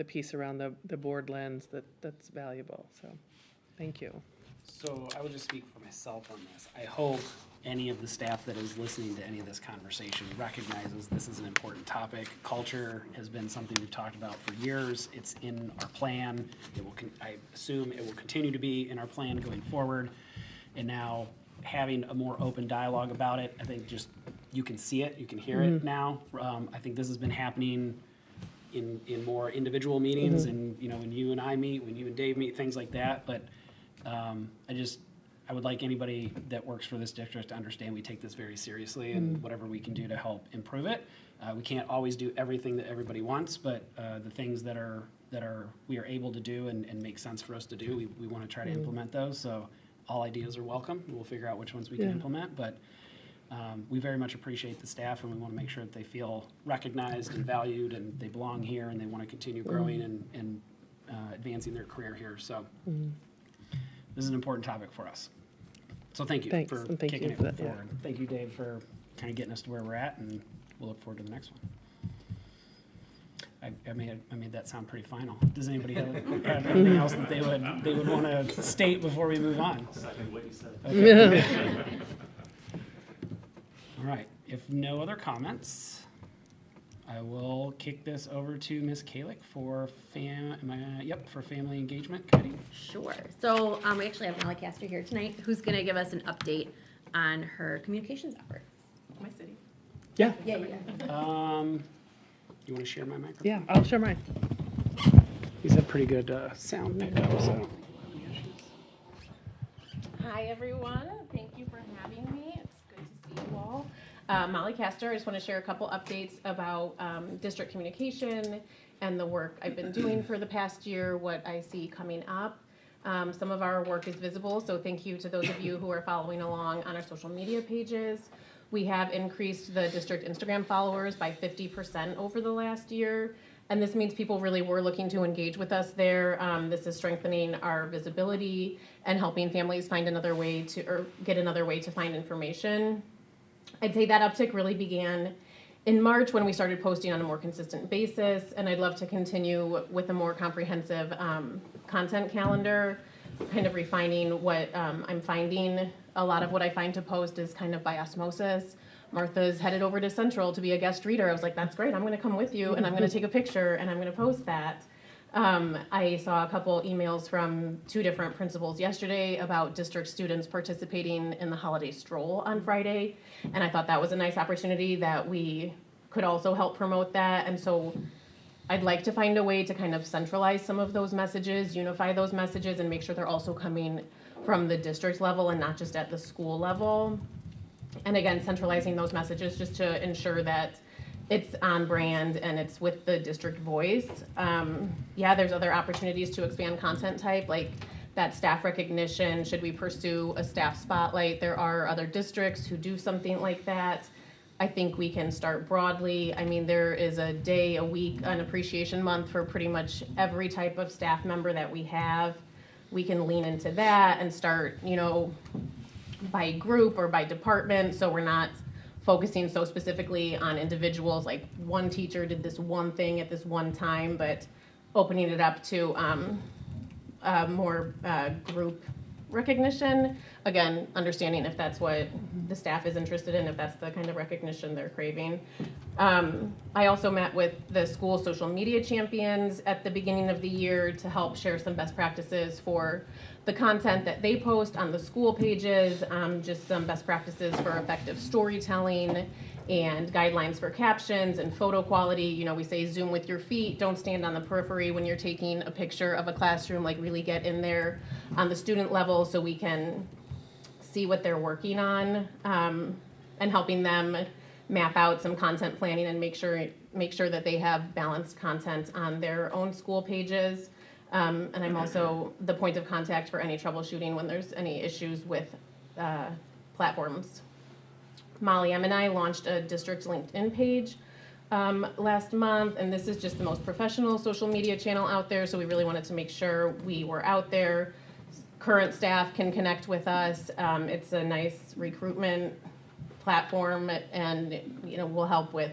piece around the board lens that's valuable. So, thank you. So I will just speak for myself on this. I hope any of the staff that is listening to any of this conversation recognizes this is an important topic. Culture has been something we've talked about for years. It's in our plan. It will, I assume it will continue to be in our plan going forward. And now having a more open dialogue about it, I think just, you can see it, you can hear it now. I think this has been happening in more individual meetings and, you know, when you and I meet, when you and Dave meet, things like that. But I would like anybody that works for this district to understand we take this very seriously and whatever we can do to help improve it. We can't always do everything that everybody wants, but the things that we are able to do and make sense for us to do, we want to try to implement those. So all ideas are welcome. We'll figure out which ones we can implement, but we very much appreciate the staff, and we want to make sure that they feel recognized and valued, and they belong here, and they want to continue growing and advancing their career here. So this is an important topic for us. So thank you for kicking it forward. Thank you, Dave, for kind of getting us to where we're at, and we'll look forward to the next one. I made that sound pretty final. Does anybody have anything else that they would want to state before we move on? Second what you said. Okay. All right. If no other comments, I will kick this over to Ms. Kalick for Family Engagement Committee. Sure. So we actually have Molly Castor here tonight, who's going to give us an update on her communications efforts. My city. Yeah. Yeah. You want to share my microphone? Yeah, I'll share mine. He's had pretty good sound pickup, so. Hi, everyone. Thank you for having me. It's good to see you all. Molly Castor. I just want to share a couple updates about district communication and the work I've been doing for the past year, what I see coming up. Some of our work is visible, so thank you to those of you who are following along on our social media pages. We have increased the district Instagram followers by 50% over the last year. And this means people really were looking to engage with us there. This is strengthening our visibility and helping families find another way to, get another way to find information. I'd say that uptick really began in March when we started posting on a more consistent basis. And I'd love to continue with a more comprehensive content calendar, kind of refining what I'm finding. A lot of what I find to post is kind of by osmosis. Martha's headed over to Central to be a guest reader. I was like, that's great. I'm going to come with you, and I'm going to take a picture, and I'm going to post that. I saw a couple emails from 2 different principals yesterday about district students participating in the holiday stroll on Friday, and I thought that was a nice opportunity that we could also help promote that. And so I'd like to find a way to kind of centralize some of those messages, unify those messages, and make sure they're also coming from the district level and not just at the school level. And again, centralizing those messages just to ensure that it's on brand and it's with the district voice. Yeah, there's other opportunities to expand content type, like that staff recognition. Should we pursue a staff spotlight? There are other districts who do something like that. I think we can start broadly. I mean, there is a day a week, an appreciation month for pretty much every type of staff member that we have. We can lean into that and start, you know, by group or by department, so we're not focusing so specifically on individuals, like one teacher did this one thing at this one time, but opening it up to more group recognition. Again, understanding if that's what the staff is interested in, if that's the kind of recognition they're craving. I also met with the school social media champions at the beginning of the year to help share some best practices for the content that they post on the school pages, just some best practices for effective storytelling and guidelines for captions and photo quality. You know, we say zoom with your feet, don't stand on the periphery when you're taking a picture of a classroom, like really get in there on the student level so we can see what they're working on, and helping them map out some content planning and make sure that they have balanced content on their own school pages. And I'm also the point of contact for any troubleshooting when there's any issues with platforms. Molly M and I launched a district LinkedIn page last month, and this is just the most professional social media channel out there, so we really wanted to make sure we were out there. Current staff can connect with us. It's a nice recruitment platform, and will help with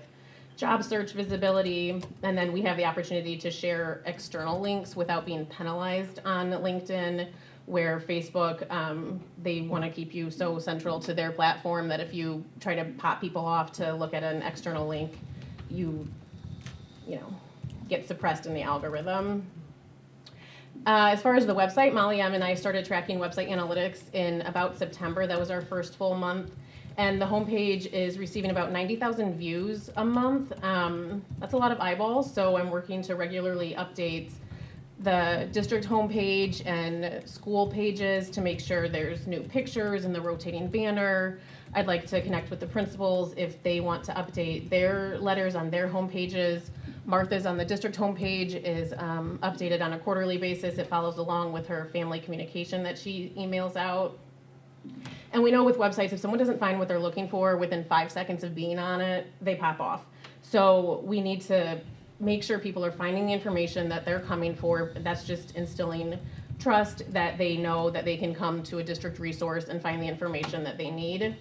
job search visibility, and then we have the opportunity to share external links without being penalized on LinkedIn, where Facebook, they want to keep you so central to their platform that if you try to pop people off to look at an external link, you get suppressed in the algorithm. As far as the website, Molly M and I started tracking website analytics in about September. That was our first full month. And the homepage is receiving about 90,000 views a month. That's a lot of eyeballs, so I'm working to regularly update the district homepage and school pages to make sure there's new pictures and the rotating banner. I'd like to connect with the principals if they want to update their letters on their homepages. Martha's on the district homepage is updated on a quarterly basis. It follows along with her family communication that she emails out. And we know with websites, if someone doesn't find what they're looking for within 5 seconds of being on it, they pop off. So we need to make sure people are finding the information that they're coming for. That's just instilling trust that they know that they can come to a district resource and find the information that they need.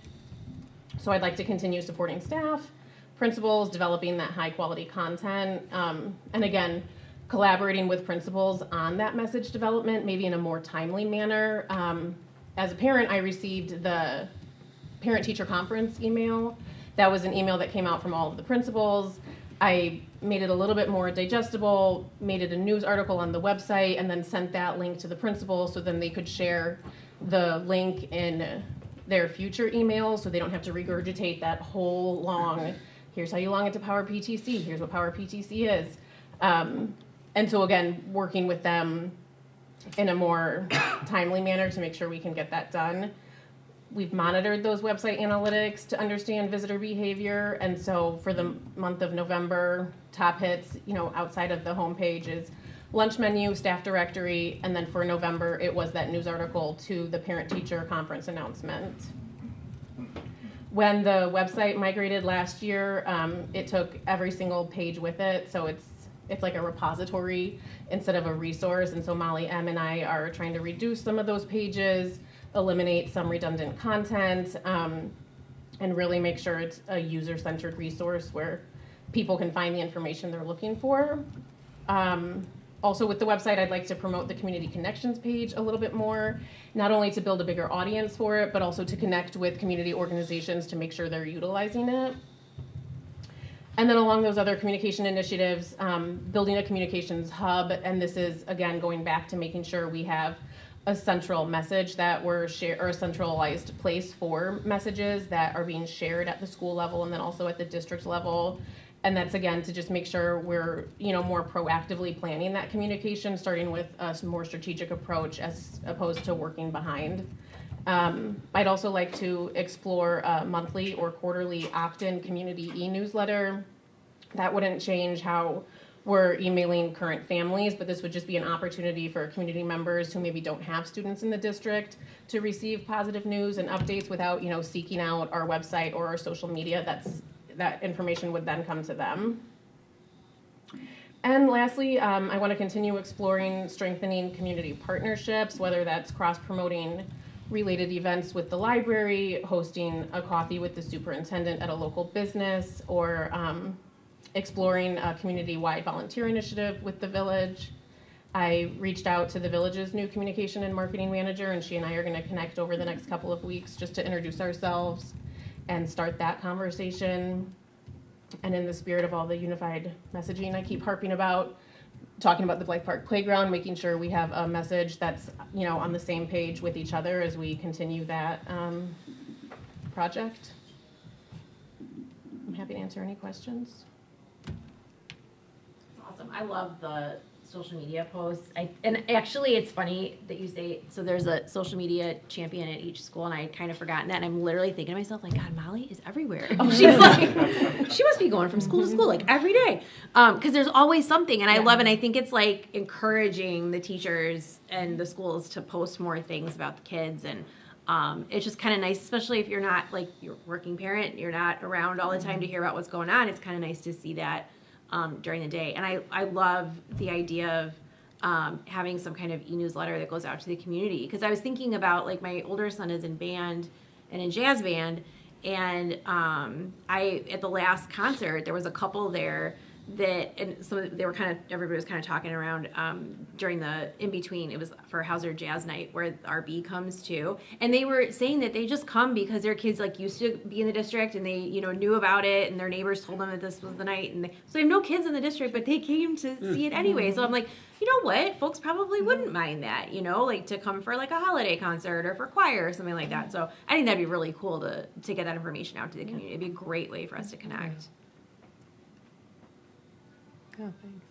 So I'd like to continue supporting staff, principals, developing that high quality content, and again, collaborating with principals on that message development, maybe in a more timely manner. As a parent, I received the parent-teacher conference email. That was an email that came out from all of the principals. I made it a little bit more digestible, made it a news article on the website, and then sent that link to the principal so then they could share the link in their future emails so they don't have to regurgitate that whole long, here's how you log into Power PTC, here's what Power PTC is. And so again, working with them in a more timely manner to make sure we can get that done. We've monitored those website analytics to understand visitor behavior, and so for the month of November, top hits, outside of the homepage is lunch menu, staff directory, and then for November, it was that news article to the parent-teacher conference announcement. When the website migrated last year, it took every single page with it, so it's like a repository instead of a resource, and so Molly M and I are trying to reduce some of those pages, eliminate some redundant content, and really make sure it's a user-centered resource where people can find the information they're looking for. Also with the website, I'd like to promote the Community Connections page a little bit more, not only to build a bigger audience for it, but also to connect with community organizations to make sure they're utilizing it. And then along those other communication initiatives, building a communications hub, and this is, again, going back to making sure we have a central message that we're or a centralized place for messages that are being shared at the school level and then also at the district level. And that's, again, to just make sure we're, more proactively planning that communication, starting with a more strategic approach as opposed to working behind. I'd also like to explore a monthly or quarterly opt-in community e-newsletter. That wouldn't change how we're emailing current families, but this would just be an opportunity for community members who maybe don't have students in the district to receive positive news and updates without, seeking out our website or our social media. That information would then come to them. And lastly, I want to continue exploring strengthening community partnerships, whether that's cross-promoting related events with the library, hosting a coffee with the superintendent at a local business, or exploring a community-wide volunteer initiative with the village. I reached out to the village's new communication and marketing manager, and she and I are going to connect over the next couple of weeks just to introduce ourselves and start that conversation. And in the spirit of all the unified messaging I keep harping about, talking about the Blythe Park Playground, making sure we have a message that's, on the same page with each other as we continue that project. I'm happy to answer any questions. Awesome. I love the social media posts. And actually, it's funny that you say, so there's a social media champion at each school, and I had kind of forgotten that, and I'm literally thinking to myself, like, God, Molly is everywhere. She's like, she must be going from school to school, like, every day. Because there's always something, and I love it, and I think it's, like, encouraging the teachers and the schools to post more things about the kids, and It's just kind of nice, especially if you're not like you're a working parent, you're not around all the time to hear about what's going on. It's kind of nice to see that during the day. And I love the idea of having some kind of e-newsletter that goes out to the community. Because I was thinking about, like, my older son is in band and in jazz band, and at the last concert, there was a couple there that, and everybody was kind of talking around during the in-between. It was for Hauser Jazz Night where RB comes to, and they were saying that they just come because their kids like used to be in the district, and they knew about it, and their neighbors told them that this was the night, and so they have no kids in the district, but they came to see it anyway. So I'm like, you know what, folks probably wouldn't mind that, like to come for like a holiday concert or for choir or something like that. So I think that'd be really cool to get that information out to the community. It'd be a great way for us to connect. Oh, thanks.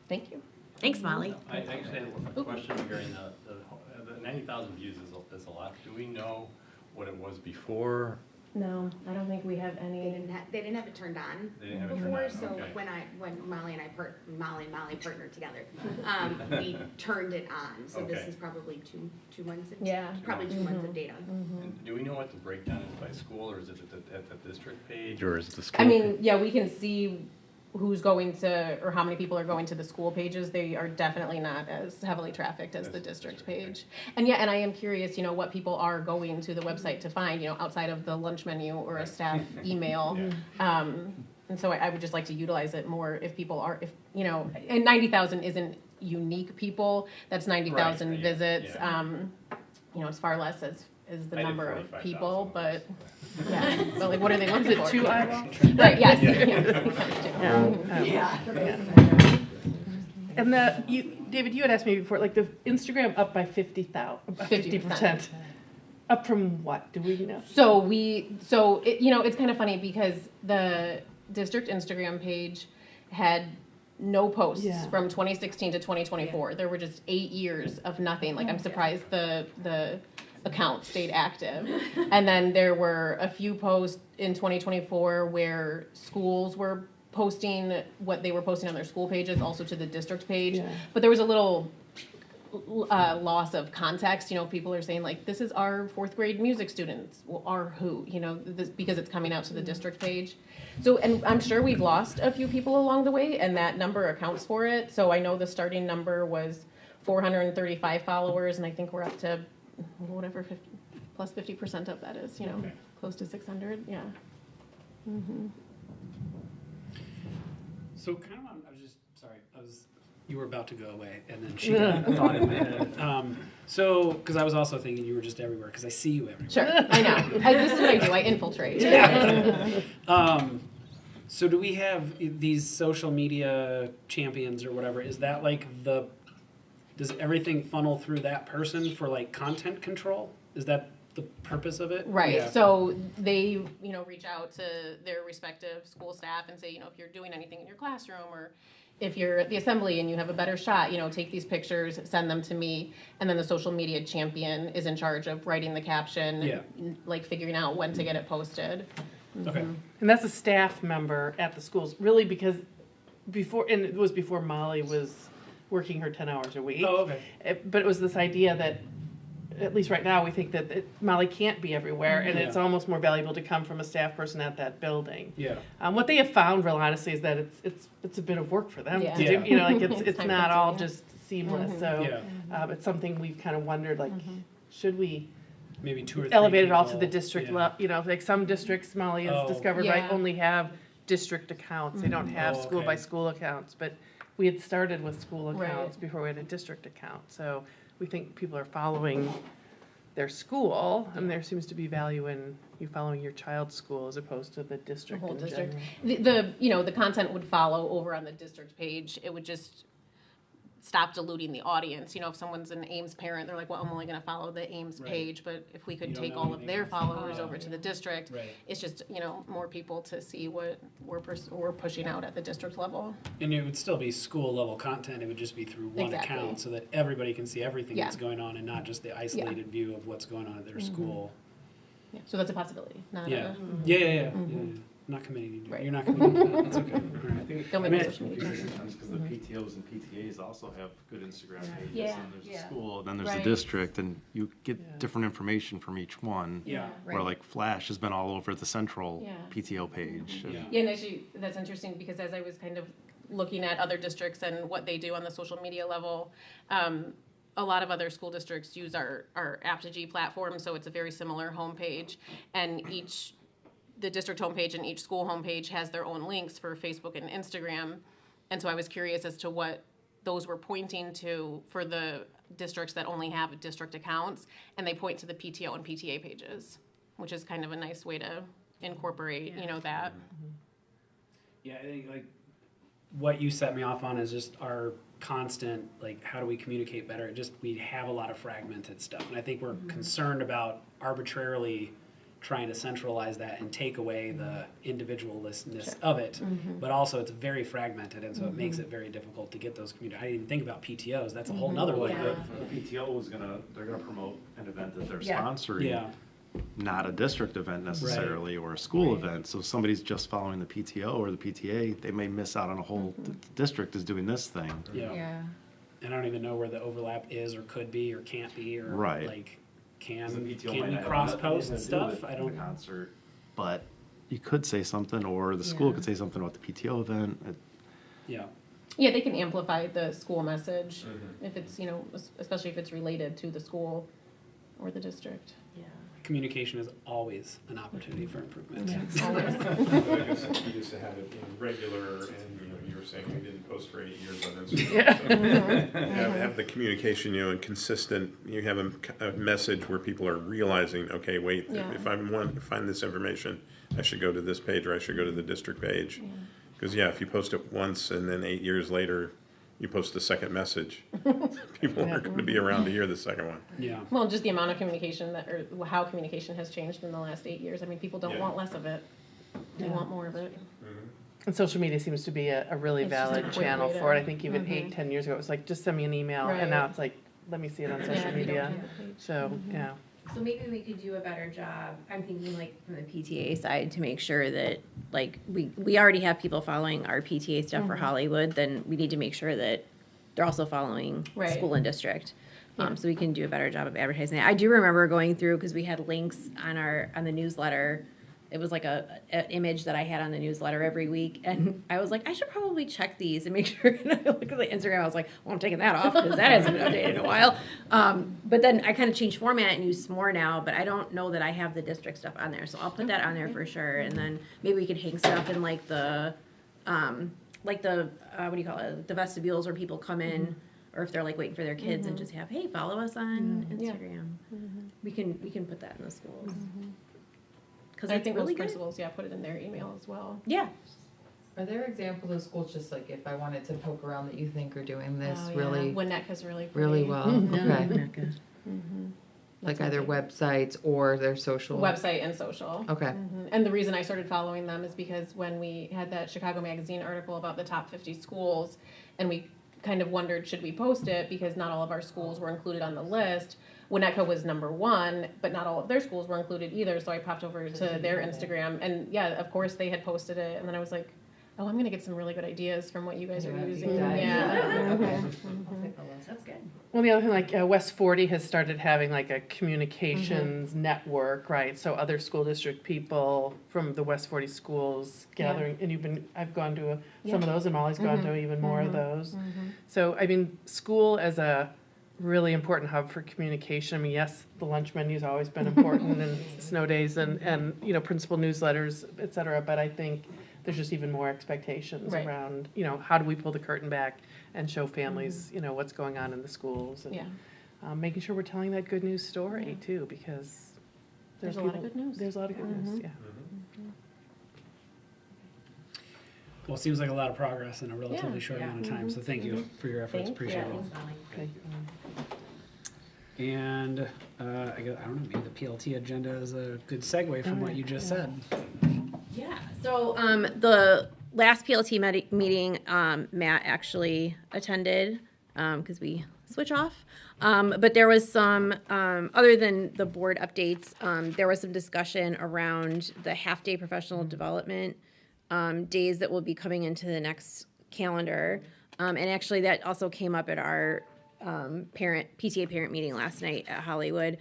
Thank you. Thanks, Molly. I actually have a question regarding the 90,000 views is a lot. Do we know what it was before? No, I don't think we have They any. didn't have it turned on They didn't have it before, turned on, so okay. when Molly and Molly partnered together, we turned it on. So this Okay. is probably two months of Yeah. probably 2 months of data. And do we know what the breakdown is by school, or is it at the district page, or is it the school? I mean, yeah, we can see who's going to, or how many people are going to the school pages. They are definitely not as heavily trafficked as the district page. And yeah, and I am curious, what people are going to the website to find, outside of the lunch menu or a staff email. And so I would just like to utilize it more if people are, and 90,000 isn't unique people. That's 90,000 Right, visits. yeah. It's far less as the I did number of 45,000 people, once. but yeah, but like, what are they looking for? 2 eyeballs? Right, yes. And David, you had asked me before, like the Instagram up by 50%. Up from what? Do we know? So it's kind of funny because the district Instagram page had no posts from 2016 to 2024. There were just 8 years of nothing. Like, I'm surprised the account stayed active. And then there were a few posts in 2024 where schools were posting what they were posting on their school pages also to the district page. But there was a little loss of context. People are saying, like, this is our 4th grade music students. Well, our who? Because it's coming out to the district page. So, and I'm sure we've lost a few people along the way, and that number accounts for it. So I know the starting number was 435 followers, and I think we're up to whatever, plus 50% of that is, close to 600. Yeah. Mm-hmm. So kind of, I was just, sorry, you were about to go away, and then she got a thought in my head. So, because I was also thinking you were just everywhere, because I see you everywhere. Sure, I know. This is what I do, I infiltrate. So do we have these social media champions or whatever? Is that like does everything funnel through that person for like content control? Is that the purpose of it? Right. Yeah. So they, reach out to their respective school staff and say, if you're doing anything in your classroom, or if you're at the assembly and you have a better shot, take these pictures, send them to me. And then the social media champion is in charge of writing the caption, like figuring out when to get it posted. Okay. And that's a staff member at the schools, really, because it was before Molly was working her 10 hours a week. Oh, okay. But it was this idea that, at least right now, we think that Molly can't be everywhere, and it's almost more valuable to come from a staff person at that building. Yeah. What they have found, real honestly, is that it's a bit of work for them Yeah. to do. Like it's time not all consuming. just seamless. So it's something we've kind of wondered, like, should we Maybe 2 or 3 elevate it all to people. the district level? Like some districts, Molly has discovered, Yeah. right, only have district accounts. They don't have school by school accounts. But we had started with school accounts before we had a district account. So we think people are following their school, and there seems to be value in you following your child's school as opposed to the district The whole in district. general. The content would follow over on the district page. It would just stop diluting the audience. If someone's an Ames parent, they're like, well, I'm only going to follow the Ames page. But if we could You don't take know all of anything their else. followers over to the district, Right. it's just, more people to see what we're pushing out at the district level. And it would still be school level content. It would just be through one Exactly. account so that everybody can see everything Yeah. that's going on and not just the isolated view of what's going on at their school. Yeah. So that's a possibility. Not Yeah. a, Yeah. not committing, Right. you're not committing to that, that's okay. All right. Don't I make mean, social media. Because the PTOs and PTAs also have good Instagram pages, Yeah. and there's Yeah. the school, and then there's Right. the district, and you get Yeah. different information from each one. Yeah. Where like Flash has been all over the central Yeah. PTO page. and- Yeah. Yeah, and actually, that's interesting because as I was kind of looking at other districts and what they do on the social media level, a lot of other school districts use our Aptigee platform, so it's a very similar homepage. And the district homepage and each school homepage has their own links for Facebook and Instagram. And so I was curious as to what those were pointing to for the districts that only have district accounts. And they point to the PTO and PTA pages, which is kind of a nice way to incorporate, that. Yeah, I think like what you set me off on is just our constant, like, how do we communicate better? We have a lot of fragmented stuff. And I think we're concerned about arbitrarily trying to centralize that and take away the individualistness of it. But also it's very fragmented, and so it makes it very difficult to get those community. I didn't even think about PTOs. That's a whole nother Well, layer. the PTO is they're gonna promote an event that they're Yeah. sponsoring. Yeah. Not a district event necessarily, or a school event. So if somebody's just following the PTO or the PTA, they may miss out on a whole, the district is doing this thing. Yeah. And I don't even know where the overlap is or could be or can't be or Right. like The PTO can might we not have cross nothing post to do stuff? with I the don't. concert, but you could say something, or the school could say something about the PTO event. Yeah. Yeah, they can amplify the school message if it's, especially if it's related to the school or the district. Communication is always an opportunity for improvement. Always. I guess the key is to have it regular, and you were saying we didn't post for 8 years on Instagram. So have the communication, and consistent. You have a message where people are realizing, okay, wait, Yeah. if I want to find this information, I should go to this page or I should go to the district page. Because if you post it once and then 8 years later you post the second message, people aren't going to be around to hear the second one. Yeah. Well, just the amount of communication or how communication has changed in the last 8 years. I mean, people don't Yeah. want less of it. They want more of it. And social media seems to be a really It's just a valid quick channel way to- for it. I think even 8-10 years ago, it was like, just send me an email, Right. and now it's like, let me see it on social if you don't media. have a page. So, yeah. So maybe we could do a better job, I'm thinking like from the PTA side, to make sure that, like, we already have people following our PTA stuff for Hollywood, then we need to make sure that they're also following Right. school and district. So we can do a better job of advertising it. I do remember going through, because we had links on the newsletter. It was like an image that I had on the newsletter every week, and I was like, I should probably check these and make sure. And I looked at the Instagram, I was like, well, I'm taking that off because that hasn't been updated in a while. But then I kind of changed format and use S'more now, but I don't know that I have the district stuff on there, so I'll put that on there for sure. And then maybe we could hang stuff in like the what do you call it? The vestibules where people come in, or if they're like waiting for their kids, and just have, hey, follow us on Instagram. We can put that in the schools. Because I it's think really most good. principals, put it in their email as well. Yeah. Are there examples of schools, just like if I wanted to poke around, that you think are doing this Oh, yeah. really, Winnetka is really really pretty. well? Okay. Like That's either my websites or their social? Website and social. Okay. And the reason I started following them is because when we had that Chicago Magazine article about the top 50 schools, and we kind of wondered, should we post it, because not all of our schools were included on the list. Winnetka was number 1, but not all of their schools were included either, so I popped over to their Instagram, and yeah, of course they had posted it, and then I was like, oh, I'm gonna get some really good ideas from what you guys are using. Yeah. That's good. Well, the other thing, like West 40 has started having like a communications network, right? So other school district people from the West 40 schools gathering, and I've gone to some of those, and Molly's gone to even more of those. So, I mean, school as a really important hub for communication. I mean, yes, the lunch menu's always been important, and snow days, and principal newsletters, et cetera, but I think there's just even more expectations Right. around, how do we pull the curtain back and show families, what's going on in the schools, and making sure we're telling that good news story too, because There's a lot of good news. There's a lot of good news, yeah. Well, it seems like a lot of progress in a relatively short Yeah. amount of time, so thank you for your efforts, Thank appreciate you. it. And I don't know, maybe the PLT agenda is a good segue from what you just said. Yeah. So the last PLT meeting, Matt actually attended because we switch off. But there was some, other than the board updates, there was some discussion around the half-day professional development days that will be coming into the next calendar. And actually, that also came up at our PTA parent meeting last night at Hollywood.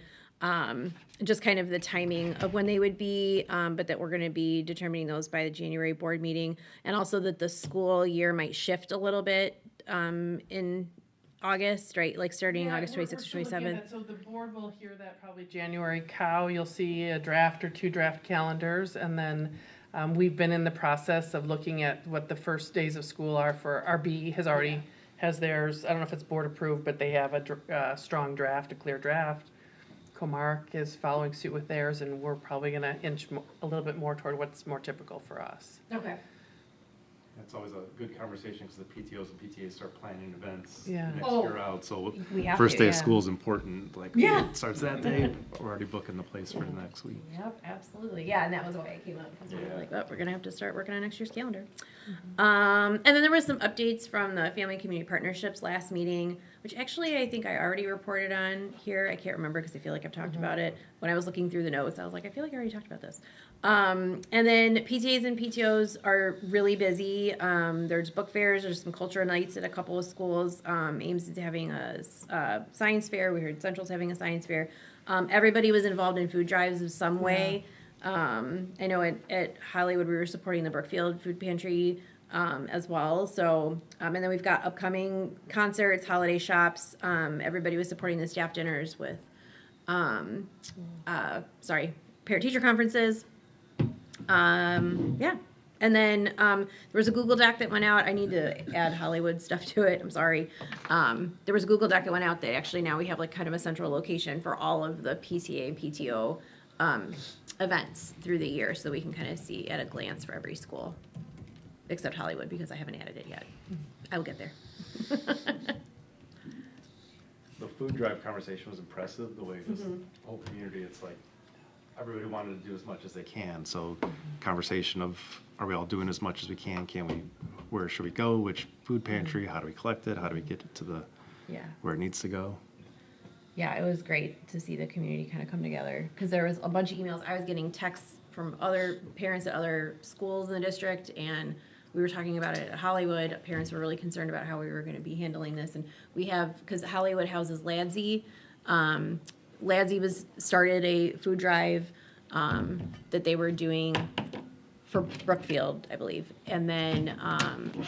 Just kind of the timing of when they would be, but that we're going to be determining those by the January board meeting. And also that the school year might shift a little bit in August, right? Like starting August 26th or 27th. So the board will hear that probably January cow. You'll see a draft or 2 draft calendars. And then we've been in the process of looking at what the first days of school are for RB has theirs. I don't know if it's board approved, but they have a strong draft, a clear draft. Comark is following suit with theirs, and we're probably going to inch a little bit more toward what's more typical for us. Okay. It's always a good conversation because the PTOs and PTAs start planning events Yeah. next Oh, year out. So we have first to, day of yeah. school is important. Like Yeah. it starts that day. We're already booking the place for the next week. Yep, absolutely. Yeah, and that was why it came up, because we were like, oh, we're gonna have to start working on next year's calendar. And then there was some updates from the Family and Community Partnerships last meeting, which actually I think I already reported on here. I can't remember because I feel like I've talked about it. When I was looking through the notes, I was like, I feel like I already talked about this. And then PTAs and PTOs are really busy. There's book fairs, there's some culture nights at a couple of schools. Ames is having a science fair. We heard Central's having a science fair. Everybody was involved in food drives of some way. I know at Hollywood we were supporting the Brookfield Food Pantry as well. So, and then we've got upcoming concerts, holiday shops. Everybody was supporting the staff dinners with, parent-teacher conferences. Yeah. And then there was a Google Doc that went out. I need to add Hollywood stuff to it. I'm sorry. There was a Google Doc that went out that actually now we have like kind of a central location for all of the PTA and PTO events through the year, so we can kind of see at a glance for every school, except Hollywood because I haven't added it yet. I will get there. The food drive conversation was impressive. The way this whole community, it's like everybody wanted to do as much as they can. So conversation of, are we all doing as much as we can? Can we, where should we go? Which food pantry? How do we collect it? How do we get it to the, where it needs to go? Yeah, it was great to see the community kind of come together because there was a bunch of emails. I was getting texts from other parents at other schools in the district, and we were talking about it at Hollywood. Parents were really concerned about how we were going to be handling this, and we have, because Hollywood houses LADSI. LADSI started a food drive that they were doing for Brookfield, I believe, and then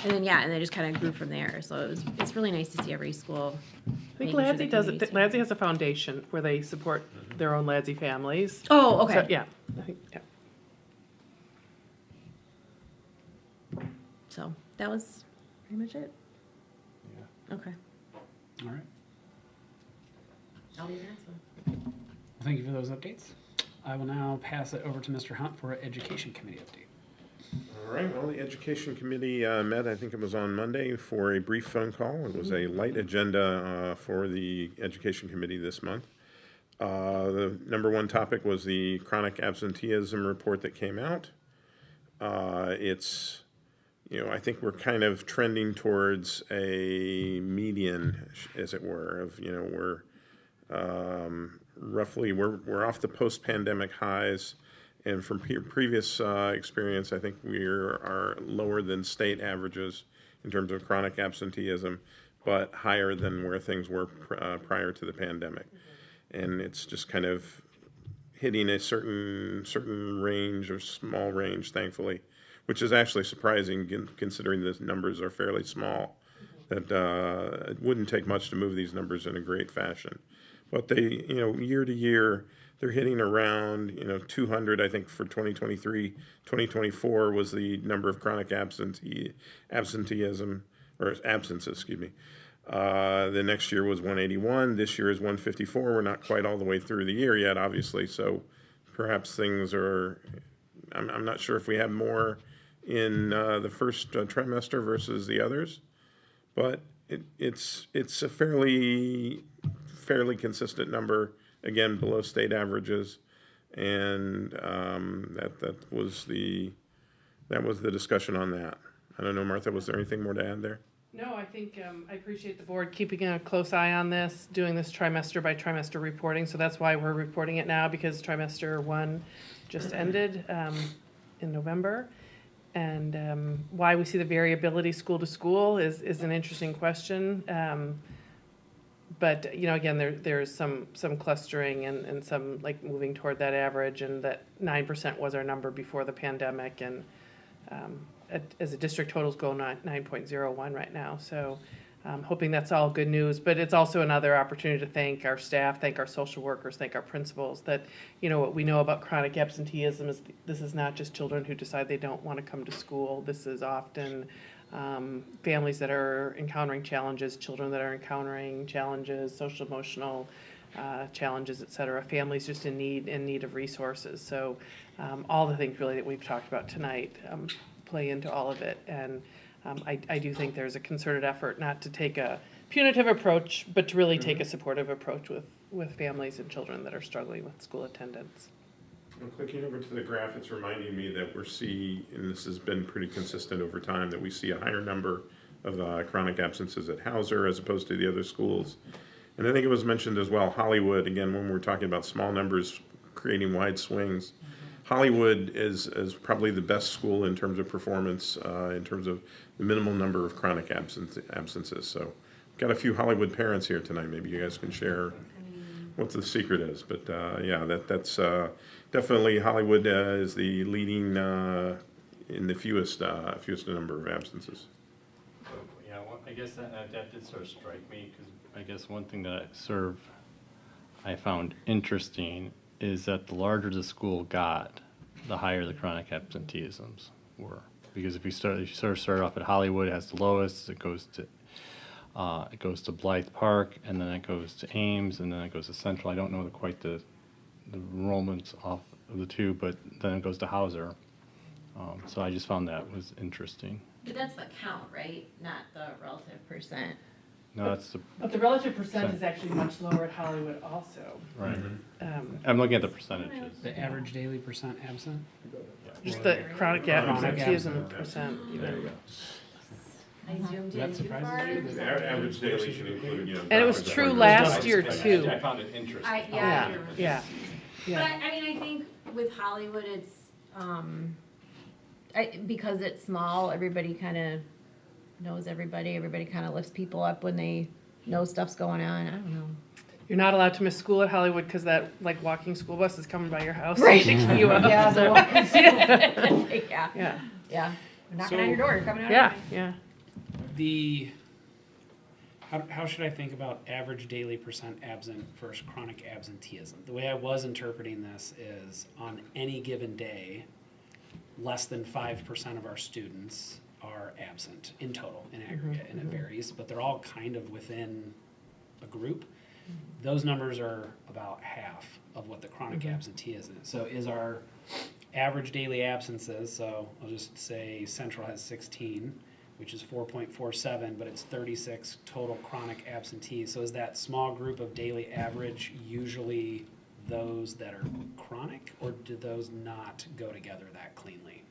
they just kind of grew from there. So it's really nice to see every school. I think LADSI does it. LADSI has a foundation where they support their own LADSI families. Oh, okay. So, yeah. I think, yeah. So that was pretty much it. Yeah. Okay. All right. I'll be the next one. Well, thank you for those updates. I will now pass it over to Mr. Hunt for an Education Committee update. All right, well, the Education Committee met, I think it was on Monday, for a brief phone call. It was a light agenda for the Education Committee this month. The number one topic was the chronic absenteeism report that came out. It's, I think we're kind of trending towards a median, as it were, of, we're roughly, we're off the post-pandemic highs. And from previous experience, I think we are lower than state averages in terms of chronic absenteeism, but higher than where things were prior to the pandemic. And it's just kind of hitting a certain range or small range, thankfully, which is actually surprising considering the numbers are fairly small. That it wouldn't take much to move these numbers in a great fashion. But they, year to year, they're hitting around, 200, I think, for 2023. 2024 was the number of chronic absenteeism, or absences, excuse me. The next year was 181. This year is 154. We're not quite all the way through the year yet, obviously. So perhaps things are, I'm not sure if we have more in the first trimester versus the others. But it's a fairly consistent number. Again, below state averages, and that was the discussion on that. I don't know, Martha, was there anything more to add there? No, I think I appreciate the board keeping a close eye on this, doing this trimester by trimester reporting. So that's why we're reporting it now, because trimester 1 just ended in November. And why we see the variability school to school is an interesting question. But again, there's some clustering and some like moving toward that average, and that 9% was our number before the pandemic, and as a district totals go 9.01 right now. So hoping that's all good news, but it's also another opportunity to thank our staff, thank our social workers, thank our principals, that what we know about chronic absenteeism is this is not just children who decide they don't want to come to school. This is often families that are encountering challenges, children that are encountering challenges, social emotional challenges, et cetera, families just in need of resources. So all the things really that we've talked about tonight play into all of it. And I do think there's a concerted effort not to take a punitive approach, but to really take a supportive approach with families and children that are struggling with school attendance. Well, clicking over to the graph, it's reminding me that we're seeing, and this has been pretty consistent over time, that we see a higher number of chronic absences at Hauser as opposed to the other schools. And I think it was mentioned as well, Hollywood, again, when we're talking about small numbers creating wide swings, Hollywood is probably the best school in terms of performance, in terms of the minimal number of chronic absences. So we've got a few Hollywood parents here tonight. Maybe you guys can share what the secret is. But yeah, that's definitely Hollywood is the leading in the fewest number of absences. Yeah, well, I guess that did sort of strike me, because I guess one thing that I found interesting is that the larger the school got, the higher the chronic absenteeisms were. Because if you sort of start off at Hollywood, it has the lowest. It goes to Blythe Park, and then it goes to Ames, and then it goes to Central. I don't know quite the enrollments off of the two, but then it goes to Hauser. So I just found that was interesting. But that's the count, right? Not the relative percent. No, that's the. But the relative percent is actually much lower at Hollywood also. Right. I'm looking at the percentages. The average daily percent absent? Just the chronic absenteeism percent. There you go. I zoomed That in too surprises far. you? The average daily should include, And it was true last year too. I found it interesting. Yeah. But I mean, I think with Hollywood, it's because it's small. Everybody kind of knows everybody. Everybody kind of lifts people up when they know stuff's going on. I don't know. You're not allowed to miss school at Hollywood because that like walking school bus is coming by your house. Right. Picking you up. Yeah, so. yeah. Yeah. Knocking on your door, coming out. Yeah. How should I think about average daily percent absent versus chronic absenteeism? The way I was interpreting this is on any given day, less than 5% of our students are absent in total, in aggregate, and it varies, but they're all kind of within a group. Those numbers are about half of what the chronic absenteeism is. So is our average daily absences, so I'll just say Central has 16, which is 4.47, but it's 36 total chronic absentees. So is that small group of daily average usually those that are chronic, or do those not go together that cleanly?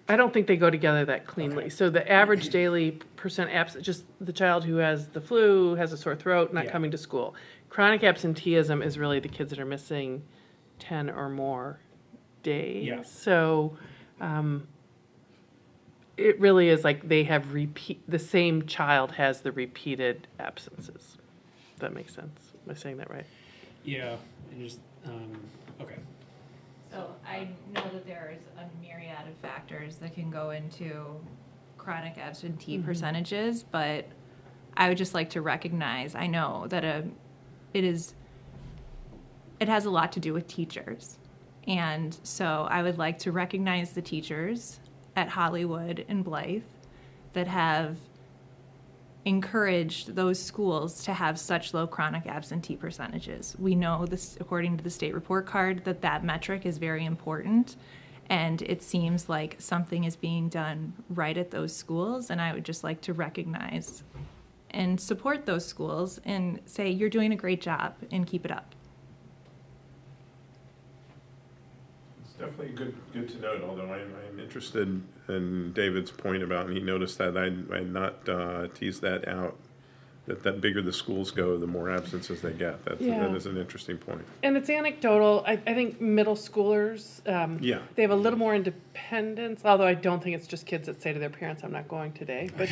I don't think they go together that cleanly. Okay. So the average daily percent absent, just the child who has the flu, has a sore throat, not coming to school. Chronic absenteeism is really the kids that are missing 10 or more days. Yeah. So it really is like they have the same child has the repeated absences. If that makes sense. Am I saying that right? Yeah, and just, okay. So I know that there's a myriad of factors that can go into chronic absentee percentages, but I would just like to recognize, I know that it has a lot to do with teachers. And so I would like to recognize the teachers at Hollywood and Blythe that have encouraged those schools to have such low chronic absentee percentages. We know this, according to the state report card, that metric is very important, and it seems like something is being done right at those schools, and I would just like to recognize and support those schools and say, you're doing a great job and keep it up. definitely good to note, although I'm interested in David's point about, and he noticed that I had not teased that out, that the bigger the schools go, the more absences they get. That is an interesting point. And it's anecdotal. I think middle schoolers, they have a little more independence, although I don't think it's just kids that say to their parents, I'm not going today. But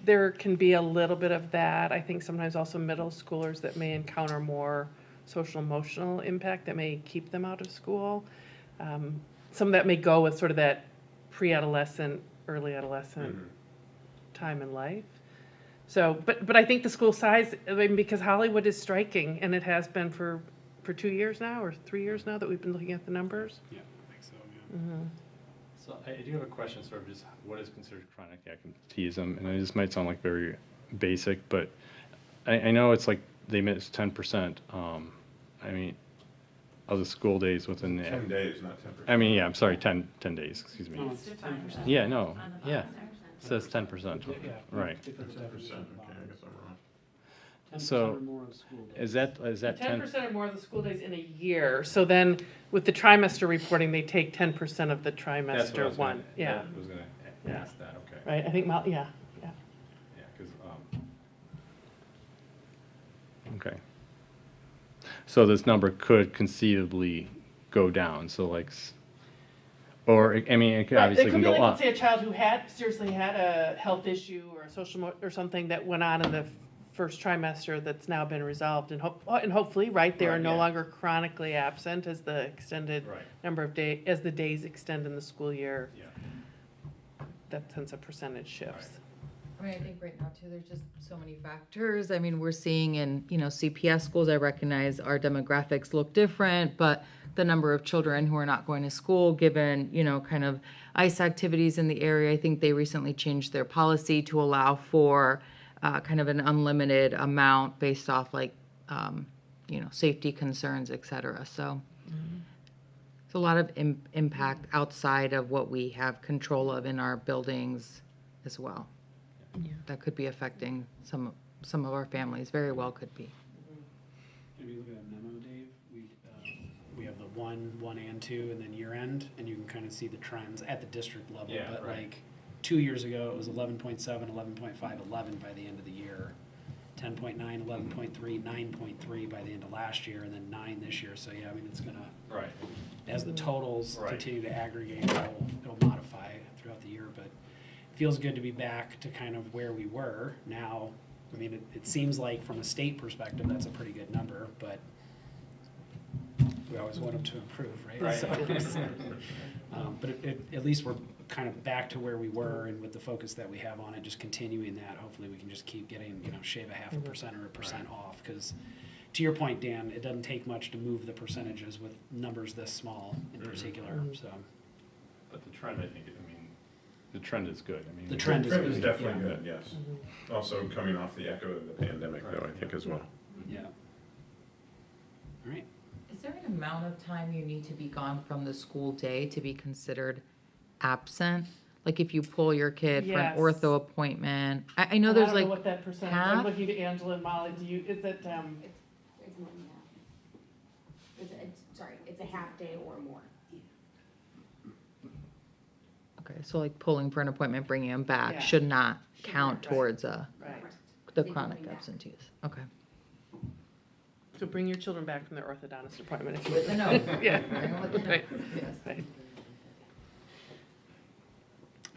there can be a little bit of that. I think sometimes also middle schoolers that may encounter more social emotional impact that may keep them out of school. Some that may go with sort of that pre-adolescent, early adolescent time in life. So, but I think the school size, I mean, because Hollywood is striking, and it has been for 2 years now, or 3 years now that we've been looking at the numbers. Yeah, I think so, yeah. So I do have a question, sort of just what is considered chronic absenteeism? And this might sound like very basic, but I know it's like they miss 10%, I mean, of the school days within the... 10 days, not 10%. I mean, yeah, I'm sorry, 10 days, excuse me. No, it's 10%. Yeah, no, yeah. It says 10%, right. 10%, okay, I guess I'm wrong. 10% So, or more of school days. is that 10% or more of the school days in a year. So then, with the trimester reporting, they take 10% of the That's what I trimester was one. gonna, Yeah, I was gonna ask that, okay. right. I think yeah. Yeah, because, okay. So this number could conceivably go down, so like, or, I mean, it could obviously can go It could be like, up. let's say a child who seriously had a health issue or a social or something that went on in the first trimester that's now been resolved, and hopefully, right, they are no longer chronically absent as the extended number of days, as the days extend in the school year. Yeah. That sense of percentage shifts. I mean, I think right now too, there's just so many factors. I mean, we're seeing in, CPS schools, I recognize our demographics look different, but the number of children who are not going to school, given, kind of ICE activities in the area, I think they recently changed their policy to allow for kind of an unlimited amount based off like, safety concerns, et cetera. So it's a lot of impact outside of what we have control of in our buildings as well. That could be affecting some of our families, very well could be. If you look at that memo, Dave, we have the 1 and 2, and then year end, and you can kind of see the trends at the district level. Yeah, but right. like 2 years ago, it was 11.7, 11.5, 11 by the end of the year, 10.9, 11.3, 9.3 by the end of last year, and then 9 this year. So yeah, I mean, it's gonna, as the totals continue to aggregate, it'll modify throughout the year, but it feels good to be back to kind of where we were now. I mean, it seems like from a state perspective, that's a pretty good number, but we always want them to improve, right? So, but at least we're kind of back to where we were, and with the focus that we have on it, just continuing that, hopefully we can just keep getting, shave a 0.5% or 1% off, because to your point, Dan, it doesn't take much to move the percentages with numbers this small in particular, so. But the trend, I think, the trend is good. I mean, The trend is Definitely good, yes. Also coming off the echo of the pandemic, though, I think, as well. Yeah. All right. Is there an amount of time you need to be gone from the school day to be considered absent? Like if you pull your kid for an ortho appointment? I know there's I don't like know what that percentage, half? I'm looking to Angela and Molly, is it, It's more than that. It's a half day or more. okay, so like pulling for an appointment, bringing them back Yeah. should not count Right. towards right. the They can chronic bring back. absentees. Okay. So bring your children back from their orthodontist appointment if you With the note. Yeah. Right. Yes. Right.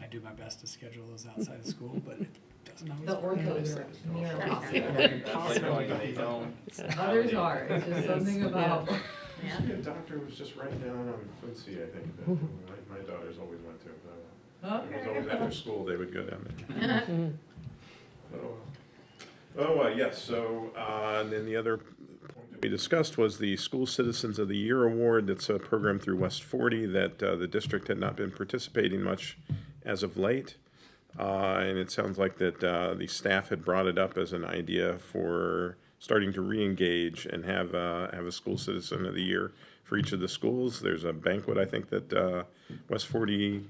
I do my best to schedule those outside of school, but it doesn't always The work. orthos are near Impossible. They don't. Others are, it's just something about. The doctor was just right down on Quincy, I think, that my daughters always went to. It was always after school, they would go down there. Yes, so, and then the other point that we discussed was the School Citizens of the Year Award. That's a program through West 40 that the district had not been participating much as of late. And it sounds like that the staff had brought it up as an idea for starting to re-engage and have a School Citizen of the Year for each of the schools. There's a banquet, I think, that West 40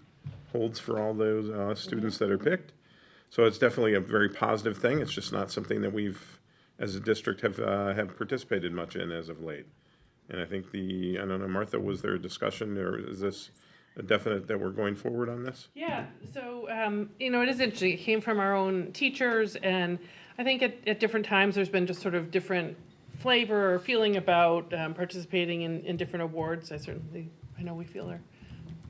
holds for all those students that are picked. So it's definitely a very positive thing. It's just not something that we've, as a district, have participated much in as of late. And I think I don't know, Martha, was there a discussion, or is this a definite that we're going forward on this? Yeah, so, you know, it is interesting. It came from our own teachers, and I think at different times, there's been just sort of different flavor or feeling about participating in different awards. I know we feel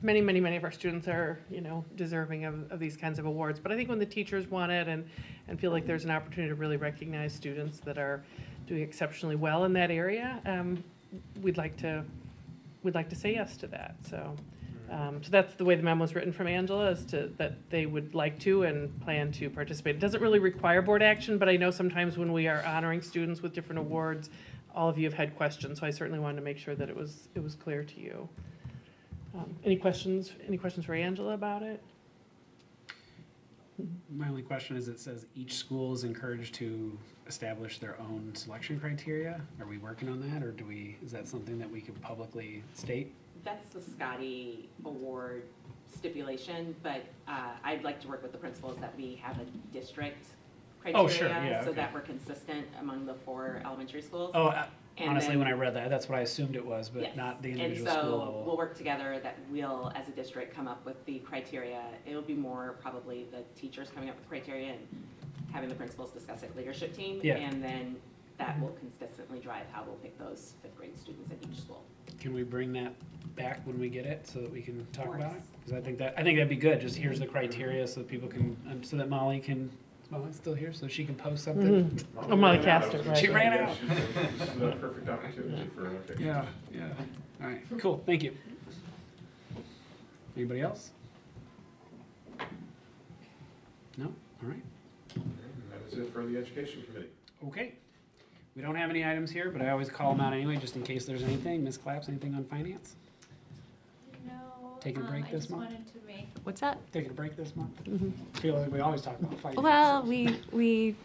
many of our students are, you know, deserving of these kinds of awards. But I think when the teachers want it and feel like there's an opportunity to really recognize students that are doing exceptionally well in that area, we'd like to say yes to that. So that's the way the memo is written from Angela, is that they would like to and plan to participate. It doesn't really require board action, but I know sometimes when we are honoring students with different awards, all of you have had questions, so I certainly wanted to make sure that it was clear to you. Any questions for Angela about it? My only question is, it says each school is encouraged to establish their own selection criteria. Are we working on that, or is that something that we could publicly state? That's the Scotty Award stipulation, but I'd like to work with the principals that we have a district criteria. Oh, sure, yeah, so okay. that we're consistent among the 4 elementary schools. Oh, And honestly, then- when I read that, that's what I assumed it was, but Yes. not the individual and school so level. we'll work together that we'll, as a district, come up with the criteria. It'll be more probably the teachers coming up with criteria and having the principals discuss it, leadership team. Yeah. And then that will consistently drive how we'll pick those 5th grade students at each school. Can we bring that back when we get it so that we can talk Of about it? course. Because I think that'd be good. Just here's the criteria so that people can, so that Molly can. Is Molly still here so she can post something? Oh, Molly Castor, right. She ran out. This is a perfect opportunity for an update. Yeah. All right, cool. Thank you. Anybody else? No? All right. And that is it for the Education Committee. Okay. We don't have any items here, but I always call them out anyway, just in case there's anything. Ms. Claps, anything on finance? No. Taking a break I this just month? wanted to make. What's that? Taking a break this month? Feel like we always talk about finance. Well, we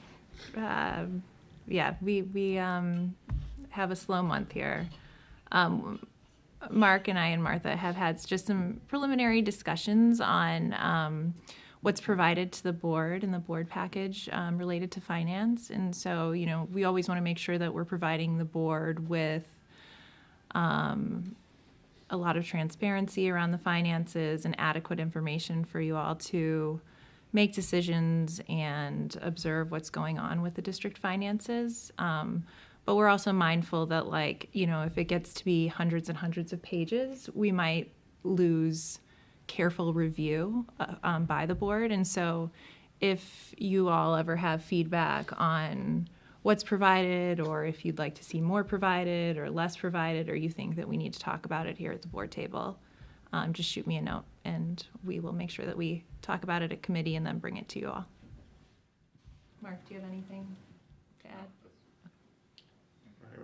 have a slow month here. Mark and I and Martha have had just some preliminary discussions on what's provided to the board and the board package related to finance. And so, you know, we always want to make sure that we're providing the board with a lot of transparency around the finances and adequate information for you all to make decisions and observe what's going on with the district finances. But we're also mindful that, like, you know, if it gets to be hundreds and hundreds of pages, we might lose careful review by the board. And so if you all ever have feedback on what's provided, or if you'd like to see more provided or less provided, or you think that we need to talk about it here at the board table, just shoot me a note and we will make sure that we talk about it at committee and then bring it to you all. Mark, do you have anything to add?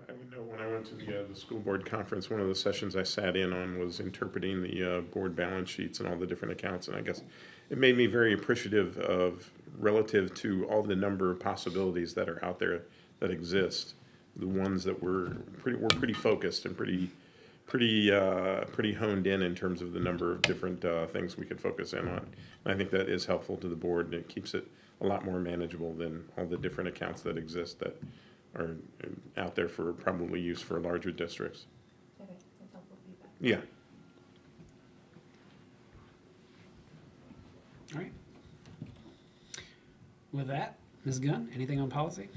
I know when I went to the school board conference, one of the sessions I sat in on was interpreting the board balance sheets and all the different accounts, and I guess it made me very appreciative of, relative to all the number of possibilities that are out there that exist, the ones that were pretty focused and pretty honed in terms of the number of different things we could focus in on. And I think that is helpful to the board, and it keeps it a lot more manageable than all the different accounts that exist that are out there for probably use for larger districts. Okay, that's helpful feedback. Yeah. All right. With that, Ms. Gunn, anything on policy?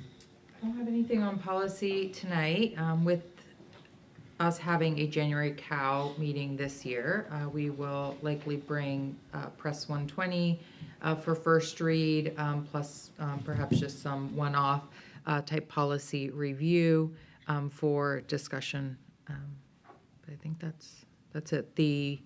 I don't have anything on policy tonight. With us having a January COW meeting this year, we will likely bring Press 120 for first read, plus perhaps just some one-off type policy review for discussion. But I think that's it. The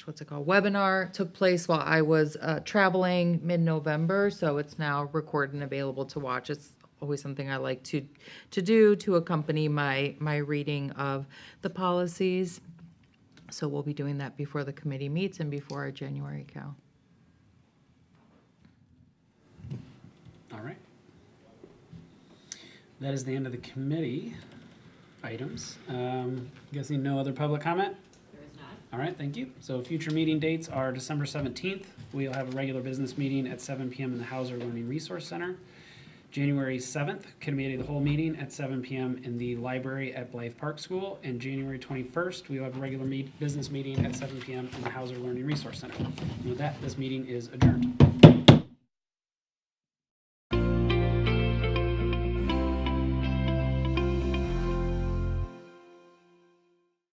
what's it called? Webinar took place while I was traveling mid-November, so it's now recorded and available to watch. It's always something I like to do to accompany my reading of the policies. So we'll be doing that before the committee meets and before our January COW. All right. That is the end of the committee items. Guessing no other public comment? There is not. All right, thank you. So future meeting dates are December 17th. We'll have a regular business meeting at 7 p.m. in the Hauser Learning Resource Center. January 7th, committee of the whole meeting at 7 p.m. in the library at Blythe Park School. And January 21st, we will have a regular business meeting at 7 p.m. in the Hauser Learning Resource Center. And with that, this meeting is adjourned.